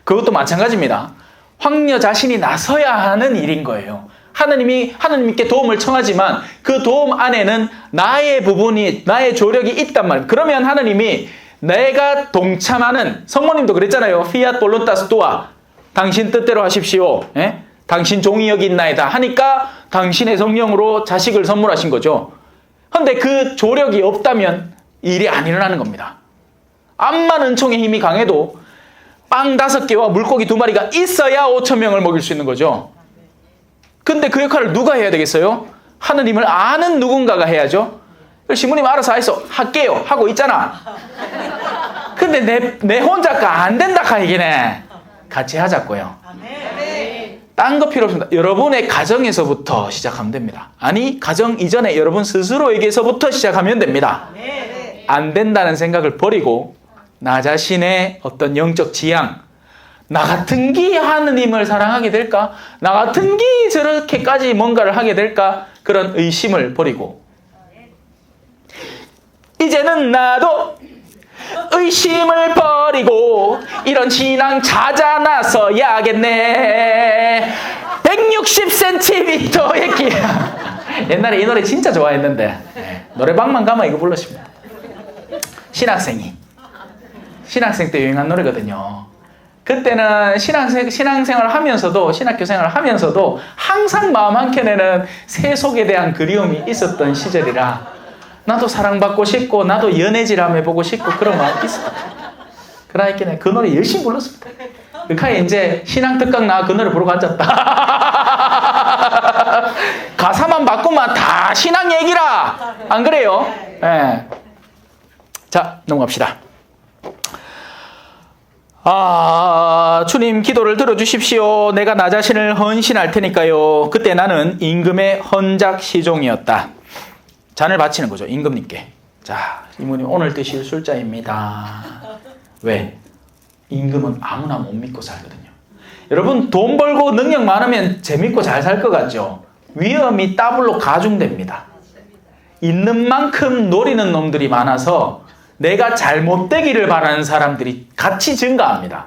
B: 그것도 마찬가지입니다. 황녀 자신이 나서야 하는 일인 거예요. 하느님께 도움을 청하지만 그 도움 안에는 나의 부분이 나의 조력이 있단 말이에요. 그러면 하느님이 내가 동참하는 성모님도 그랬잖아요. 피앗 볼론타스 투아 당신 뜻대로 하십시오. 당신 종이 여기 있나이다 하니까 당신의 성령으로 자식을 선물하신 거죠. 그런데 그 조력이 없다면 일이 안 일어나는 겁니다. 암만 은총의 힘이 강해도 빵 5개와 물고기 2마리가 있어야 5,000명을 먹일 수 있는 거죠. 근데 그 역할을 누가 해야 되겠어요? 하느님을 아는 누군가가 해야죠. 신부님 알아서 할게요 하고 있잖아. 근데 내 혼자가 안 된다 하기네. 같이 하자고요. 딴 거 필요 없습니다. 여러분의 가정에서부터 시작하면 됩니다. 아니, 가정 이전에 여러분 스스로에게서부터 시작하면 됩니다. 안 된다는 생각을 버리고 나 자신의 어떤 영적 지향, 나 같은 기 하느님을 사랑하게 될까? 나 같은 기 저렇게까지 뭔가를 하게 될까? 그런 의심을 버리고 이제는 나도 의심을 버리고 이런 신앙 찾아 나서야겠네. 160cm의 기야. 옛날에 이 노래 진짜 좋아했는데 노래방만 가면 이거 불렀습니다. 신학생 때 유행한 노래거든요. 그때는 신앙생활을 하면서도 신학교 생활을 하면서도 항상 마음 한켠에는 세속에 대한 그리움이 있었던 시절이라 나도 사랑받고 싶고 나도 연애질 해보고 싶고 그런 마음이 있었다. 그러니까 그 노래 열심히 불렀습니다. 그카에 이제 신앙 특강 나 그 노래 부르고 앉았다. 가사만 바꾸면 다 신앙 얘기라. 안 그래요? 네. 자, 넘어갑시다. 주님 기도를 들어주십시오. 내가 나 자신을 헌신할 테니까요. 그때 나는 임금의 헌작 시종이었다. 잔을 바치는 거죠. 임금님께. 자, 이모님 오늘 드실 술자입니다. 왜? 임금은 아무나 못 믿고 살거든요. 여러분 돈 벌고 능력 많으면 재밌고 잘 살 것 같죠? 위험이 더블로 가중됩니다. 있는 만큼 노리는 놈들이 많아서 내가 잘못되기를 바라는 사람들이 같이 증가합니다.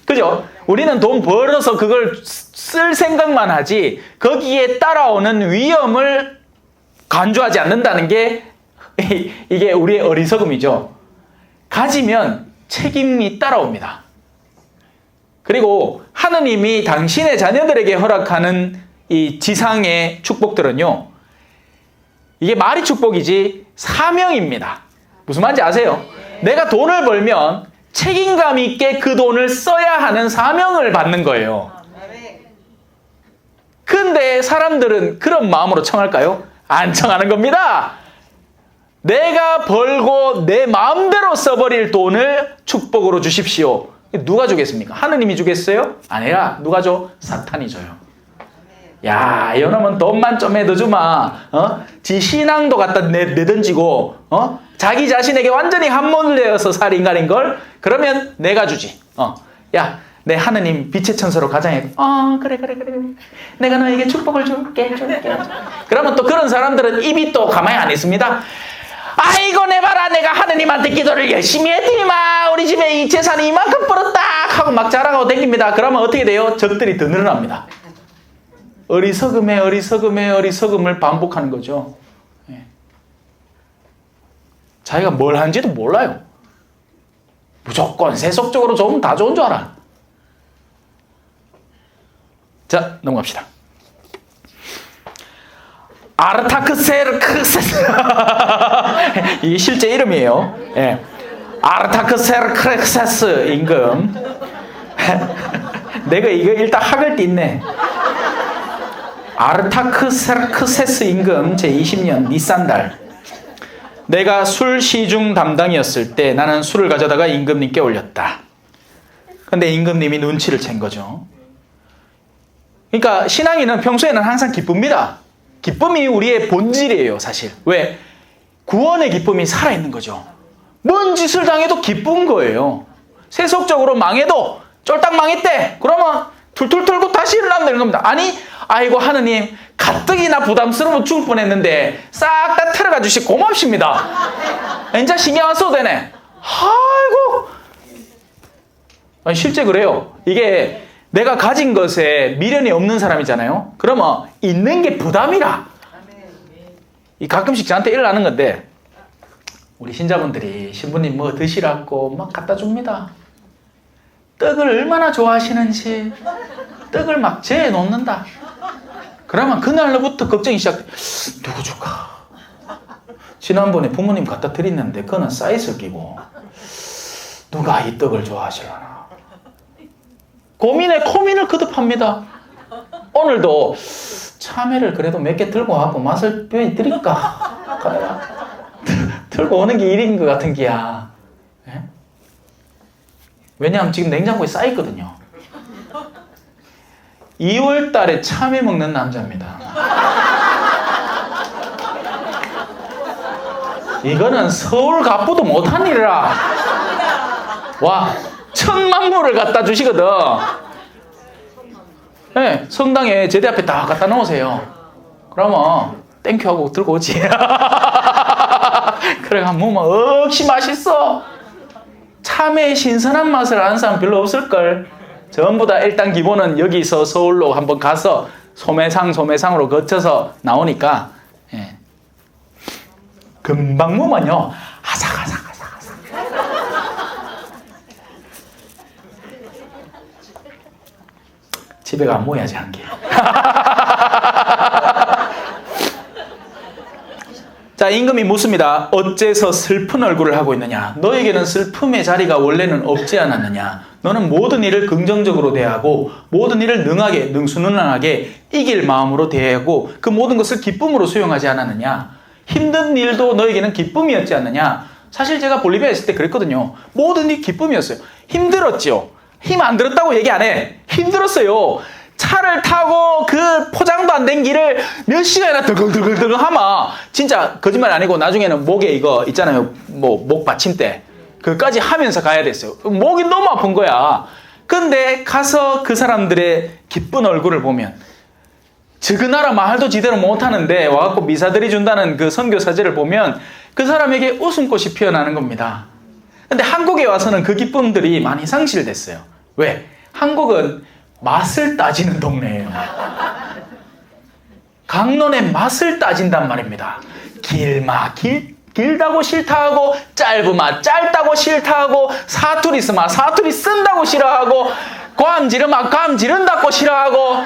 B: 그죠? 우리는 돈 벌어서 그걸 쓸 생각만 하지 거기에 따라오는 위험을 간주하지 않는다는 게 이게 우리의 어리석음이죠. 가지면 책임이 따라옵니다. 그리고 하느님이 당신의 자녀들에게 허락하는 이 지상의 축복들은요, 이게 말이 축복이지 사명입니다. 무슨 말인지 아세요? 내가 돈을 벌면 책임감 있게 그 돈을 써야 하는 사명을 받는 거예요. 근데 사람들은 그런 마음으로 청할까요? 안 청하는 겁니다. 내가 벌고 내 마음대로 써버릴 돈을 축복으로 주십시오. 누가 주겠습니까? 하느님이 주겠어요? 아니라 누가 줘? 사탄이 줘요. 야, 이놈은 돈만 좀 더 주마. 지 신앙도 갖다 내던지고 자기 자신에게 완전히 함몰되어서 살 인간인걸? 그러면 내가 주지. 야, 내 하느님 빛의 천사로 가장해. 그래. 내가 너에게 축복을 줄게. 그러면 또 그런 사람들은 입이 또 가만히 안 있습니다. 아이고 내 봐라, 내가 하느님한테 기도를 열심히 했더니만 우리 집에 이 재산이 이만큼 벌었다 하고 막 자랑하고 댕깁니다. 그러면 어떻게 돼요? 적들이 더 늘어납니다. 어리석음을 반복하는 거죠. 자기가 뭘 하는지도 몰라요. 무조건 세속적으로 좋으면 다 좋은 줄 알아. 자, 넘어갑시다. 아르타크세르크세스 이게 실제 이름이에요. 아르타크세르크세스 임금. 내가 이거 일단 학을 띠네. 아르타크세르크세스 임금 제20년 니산달. 내가 술 시중 담당이었을 때 나는 술을 가져다가 임금님께 올렸다. 근데 임금님이 눈치를 챈 거죠. 그러니까 신앙인은 평소에는 항상 기쁩니다. 기쁨이 우리의 본질이에요, 사실. 왜? 구원의 기쁨이 살아있는 거죠. 뭔 짓을 당해도 기쁜 거예요. 세속적으로 망해도 쫄딱 망했대. 그러면 툴툴 털고 다시 일어나면 되는 겁니다. 아니, 아이고 하느님 가뜩이나 부담스러워 죽을 뻔했는데 싹 다 틀어가 주시 고맙습니다. 이제 신경 안 써도 되네. 아이고. 아니, 실제 그래요. 이게 내가 가진 것에 미련이 없는 사람이잖아요. 그러면 있는 게 부담이라. 이 가끔씩 저한테 일어나는 건데 우리 신자분들이 신부님 뭐 드시라고 막 갖다 줍니다. 떡을 얼마나 좋아하시는지 떡을 막 재해 놓는다. 그러면 그날로부터 걱정이 시작돼. 누구 줄까? 지난번에 부모님 갖다 드렸는데 그거는 쌓였을 끼고 누가 이 떡을 좋아하시려나. 고민에 고민을 거듭합니다. 오늘도 참외를 그래도 몇 개 들고 와고 맛을 드릴까? 들고 오는 게 일인 것 같은 기야. 예? 왜냐하면 지금 냉장고에 쌓여있거든요. 2월 달에 참외 먹는 남자입니다. 이거는 서울 갑부도 못한 일이라. 와, 1000만불을 갖다 주시거든. 네, 성당에 제대 앞에 다 갖다 놓으세요. 그러면 땡큐 하고 들고 오지. 그래, 뭐 역시 맛있어. 참외의 신선한 맛을 아는 사람 별로 없을걸. 전부 다 일단 기본은 여기서 서울로 한번 가서 소매상으로 거쳐서 나오니까, 예. 금방 무면요 아삭아삭. 집에 가 안 모여야지 한 게. 자, 임금이 묻습니다. 어째서 슬픈 얼굴을 하고 있느냐? 너에게는 슬픔의 자리가 원래는 없지 않았느냐? 너는 모든 일을 긍정적으로 대하고 모든 일을 능수능란하게 이길 마음으로 대하고 그 모든 것을 기쁨으로 수용하지 않았느냐? 힘든 일도 너에게는 기쁨이었지 않느냐? 사실 제가 볼리비아에 있을 때 그랬거든요. 모든 일이 기쁨이었어요. 힘들었죠. 힘 안 들었다고 얘기 안 해. 힘들었어요. 차를 타고 그 포장도 안 된 길을 몇 시간이나 덜컹덜컹 하마. 진짜 거짓말 아니고 나중에는 목에 이거 있잖아요. 목 받침대. 그까지 하면서 가야 됐어요. 목이 너무 아픈 거야. 근데 가서 그 사람들의 기쁜 얼굴을 보면 그 나라 말도 제대로 못하는데 와갖고 미사들이 준다는 그 선교 사제를 보면 그 사람에게 웃음꽃이 피어나는 겁니다. 근데 한국에 와서는 그 기쁨들이 많이 상실됐어요. 왜? 한국은 맛을 따지는 동네예요. 강론의 맛을 따진단 말입니다. 길다고 싫다하고 짧으마 짧다고 싫다하고 사투리 쓰마 사투리 쓴다고 싫어하고 괌지르마 지른다고 싫어하고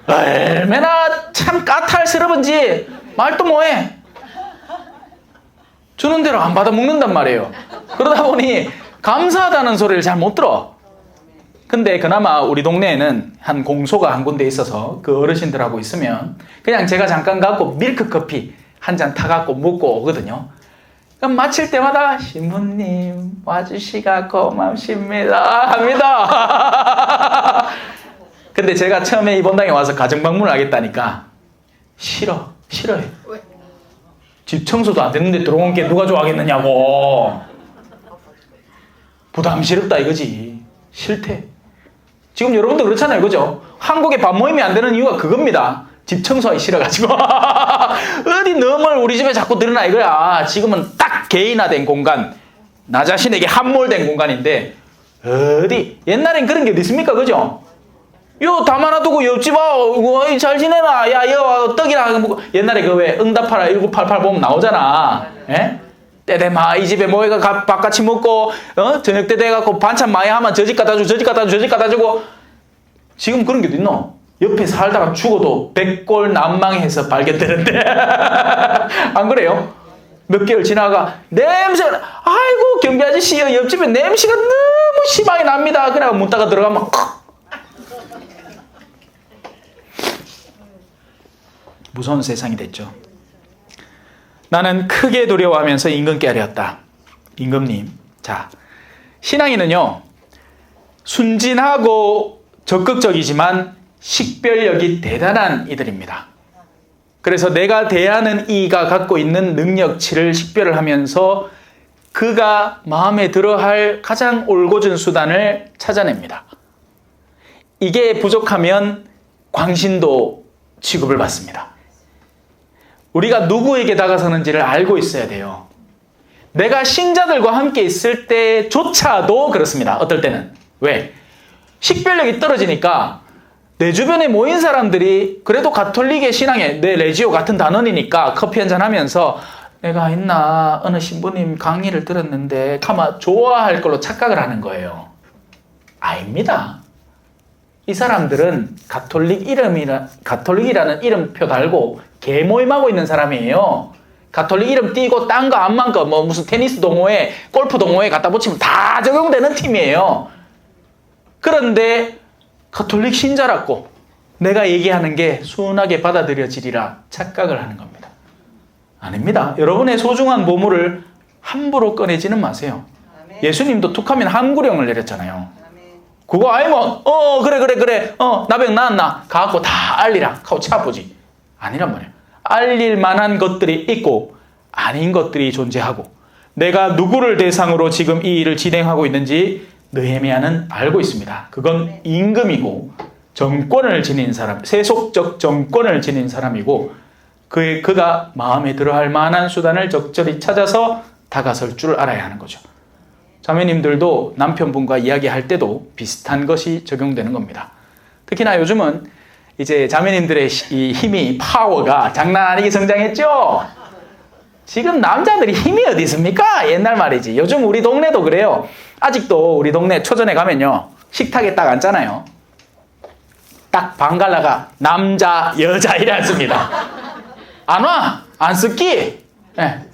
B: 얼마나 참 까탈스러운지 말도 뭐해. 주는 대로 안 받아 먹는단 말이에요. 그러다 보니 감사하다는 소리를 잘 못 들어. 근데 그나마 우리 동네에는 한 공소가 한 군데 있어서 그 어르신들하고 있으면 그냥 제가 잠깐 가고 밀크커피 한 잔 타갖고 먹고 오거든요. 그럼 마칠 때마다 신부님 와주시가 고맙습니다 합니다. 근데 제가 처음에 이 본당에 와서 가정방문을 하겠다니까 싫어해.
C: 왜?
B: 집 청소도 안 됐는데 들어온 게 누가 좋아하겠느냐고. 부담스럽다 이거지. 싫대. 지금 여러분도 그렇잖아요, 그죠? 한국에 밥 모임이 안 되는 이유가 그겁니다. 집 청소하기 싫어가지고. 어디 너물 우리 집에 자꾸 들으나 이거야. 지금은 딱 개인화된 공간, 나 자신에게 함몰된 공간인데 어디 옛날엔 그런 게 어디 있습니까, 그죠? 요 담아놔두고 옆집 와, 잘 지내나? 야, 여 떡이나 먹고. 옛날에 그 왜 응답하라 1988 보면 나오잖아. 예? 때되마 이 집에 모여가 밥같이 먹고 저녁 때 돼갖고 반찬 많이 하면 저 집 갖다 주고 저 집 갖다 주고 저 집 갖다 주고. 지금 그런 게 어딨노? 옆에 살다가 죽어도 백골난망해서 발견되는데 안 그래요? 몇 개월 지나가 냄새가 아이고 경비 아저씨 옆집에 냄새가 너무 심하게 납니다. 그래 문 닫아 들어가면 무서운 세상이 됐죠. 나는 크게 두려워하면서 임금께 아뢰었다. 임금님, 자, 신앙인은요 순진하고 적극적이지만 식별력이 대단한 이들입니다. 그래서 내가 대하는 이가 갖고 있는 능력치를 식별을 하면서 그가 마음에 들어할 가장 올곧은 수단을 찾아냅니다. 이게 부족하면 광신도 취급을 받습니다. 우리가 누구에게 다가서는지를 알고 있어야 돼요. 내가 신자들과 함께 있을 때조차도 그렇습니다. 어떨 때는. 왜? 식별력이 떨어지니까 내 주변에 모인 사람들이 그래도 가톨릭의 신앙에 내 레지오 같은 단원이니까 커피 한잔 하면서 내가 있나 어느 신부님 강의를 들었는데 아마 좋아할 걸로 착각을 하는 거예요. 아닙니다. 이 사람들은 가톨릭이라는 이름표 달고 개모임하고 있는 사람이에요. 가톨릭 이름 띄고 딴 거 암만 거 뭐 무슨 테니스 동호회, 골프 동호회 갖다 붙이면 다 적용되는 팀이에요. 그런데 가톨릭 신자라고 내가 얘기하는 게 순하게 받아들여지리라 착각을 하는 겁니다. 아닙니다. 여러분의 소중한 보물을 함부로 꺼내지는 마세요. 예수님도 툭하면 함구령을 내렸잖아요. 그거 아니면 그래 나병 나았나 가갖고 다 알리라 하고 차보지. 아니란 말이에요. 알릴 만한 것들이 있고 아닌 것들이 존재하고 내가 누구를 대상으로 지금 이 일을 진행하고 있는지 느헤미야는 알고 있습니다. 그건 임금이고 정권을 지닌 사람, 세속적 정권을 지닌 사람이고 그가 마음에 들어할 만한 수단을 적절히 찾아서 다가설 줄 알아야 하는 거죠. 자매님들도 남편분과 이야기할 때도 비슷한 것이 적용되는 겁니다. 특히나 요즘은 이제 자매님들의 이 힘이, 파워가 장난 아니게 성장했죠? 지금 남자들이 힘이 어디 있습니까? 옛날 말이지. 요즘 우리 동네도 그래요. 아직도 우리 동네 초전에 가면요. 식탁에 딱 앉잖아요. 딱 방갈라가 남자, 여자 이래 앉습니다. 안 와? 안 쓸기? 네.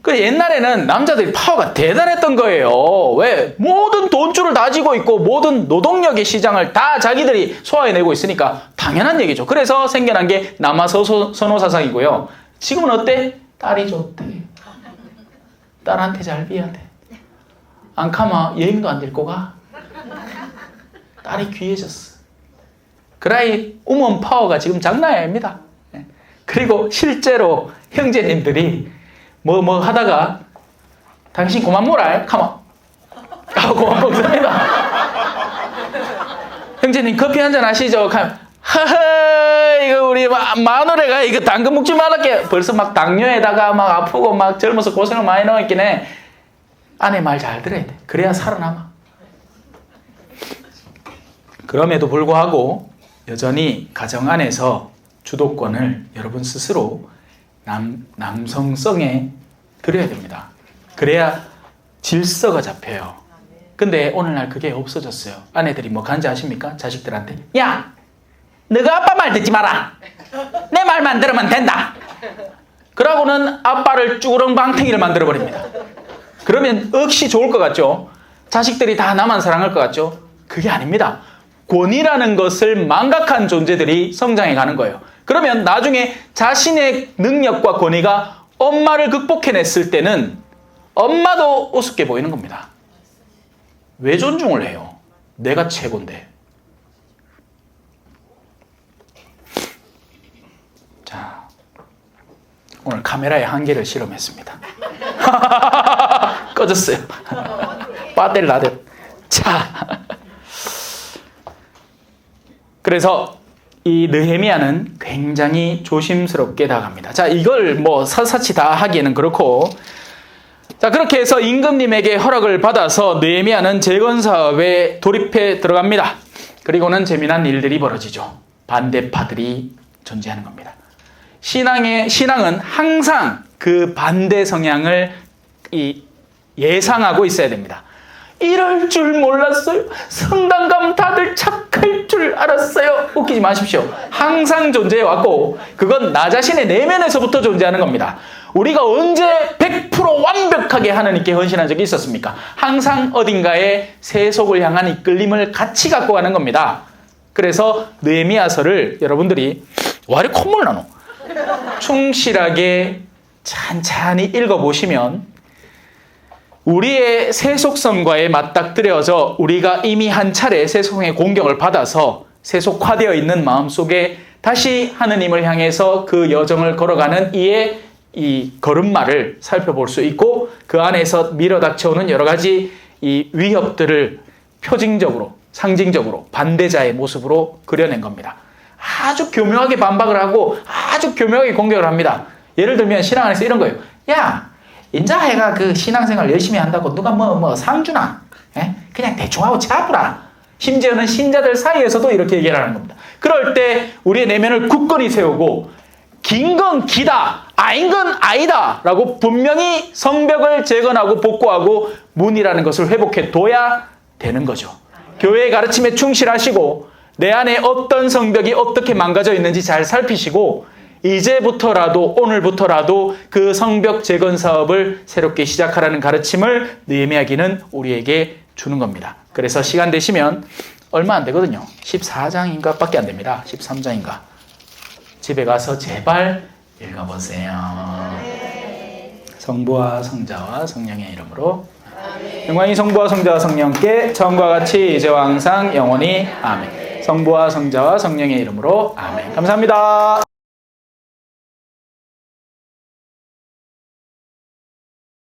B: 그 옛날에는 남자들이 파워가 대단했던 거예요. 왜? 모든 돈줄을 다 쥐고 있고 모든 노동력의 시장을 다 자기들이 소화해내고 있으니까 당연한 얘기죠. 그래서 생겨난 게 남아선호 사상이고요. 지금은 어때? 딸이 좋대. 딸한테 잘 비야 돼. 안 가면 여행도 안 데리고 가. 딸이 귀해졌어. 그라이 우먼 파워가 지금 장난이 아닙니다. 그리고 실제로 형제님들이 뭐 하다가 당신 그만 뭐라 가만 그만 먹습니다. 형제님 커피 한잔 하시죠. 하하 이거 우리 마누라가 이거 당근 먹지 말랄게. 벌써 막 당뇨에다가 막 아프고 막 젊어서 고생을 많이 넣었긴 해. 아내 말 잘 들어야 돼. 그래야 살아남아. 그럼에도 불구하고 여전히 가정 안에서 주도권을 여러분 스스로 남성성에 들여야 됩니다. 그래야 질서가 잡혀요. 근데 오늘날 그게 없어졌어요. 아내들이 뭐 간지 아십니까? 자식들한테 야! 너가 아빠 말 듣지 마라. 내 말만 들으면 된다. 그러고는 아빠를 쭈렁방탱이를 만들어버립니다. 그러면 억시 좋을 것 같죠? 자식들이 다 나만 사랑할 것 같죠? 그게 아닙니다. 권위라는 것을 망각한 존재들이 성장해 가는 거예요. 그러면 나중에 자신의 능력과 권위가 엄마를 극복해냈을 때는 엄마도 우습게 보이는 겁니다. 왜 존중을 해요? 내가 최고인데. 자, 오늘 카메라의 한계를 실험했습니다. 꺼졌어요. 배터리 나듯. 자, 그래서 이 느헤미야는 굉장히 조심스럽게 다가갑니다. 자, 이걸 뭐 사사치 다 하기에는 그렇고, 자, 그렇게 해서 임금님에게 허락을 받아서 느헤미야는 재건 사업에 돌입해 들어갑니다. 그리고는 재미난 일들이 벌어지죠. 반대파들이 존재하는 겁니다. 신앙은 항상 그 반대 성향을 예상하고 있어야 됩니다. 이럴 줄 몰랐어요. 성당감 다들 착할 줄 알았어요. 웃기지 마십시오. 항상 존재해왔고 그건 나 자신의 내면에서부터 존재하는 겁니다. 우리가 언제 100% 완벽하게 하나님께 헌신한 적이 있었습니까? 항상 어딘가에 세속을 향한 이끌림을 같이 갖고 가는 겁니다. 그래서 느헤미야서를 여러분들이 와 이렇게 콧물 나노? 충실하게 찬찬히 읽어보시면 우리의 세속성과에 맞닥뜨려져 우리가 이미 한 차례 세속의 공격을 받아서 세속화되어 있는 마음속에 다시 하느님을 향해서 그 여정을 걸어가는 이의 이 걸음마를 살펴볼 수 있고 그 안에서 밀어닥쳐오는 여러 가지 이 위협들을 표징적으로 상징적으로 반대자의 모습으로 그려낸 겁니다. 아주 교묘하게 반박을 하고 아주 교묘하게 공격을 합니다. 예를 들면 신앙 안에서 이런 거예요. 야! 인자해가 그 신앙생활 열심히 한다고 누가 상 주나? 그냥 대충 하고 차부라. 심지어는 신자들 사이에서도 이렇게 얘기를 하는 겁니다. 그럴 때 우리의 내면을 굳건히 세우고 긴 건 기다, 아닌 건 아니다 라고 분명히 성벽을 재건하고 복구하고 문이라는 것을 회복해 둬야 되는 거죠. 교회의 가르침에 충실하시고 내 안에 어떤 성벽이 어떻게 망가져 있는지 잘 살피시고 이제부터라도 오늘부터라도 그 성벽 재건 사업을 새롭게 시작하라는 가르침을 느헤미야기는 우리에게 주는 겁니다. 그래서 시간 되시면 얼마 안 되거든요. 14장인가 밖에 안 됩니다. 13장인가. 집에 가서 제발 읽어보세요. 성부와 성자와 성령의 이름으로. 영광이 성부와 성자와 성령께 처음과 같이 이제와 항상 영원히 아멘. 성부와 성자와 성령의 이름으로 아멘. 감사합니다.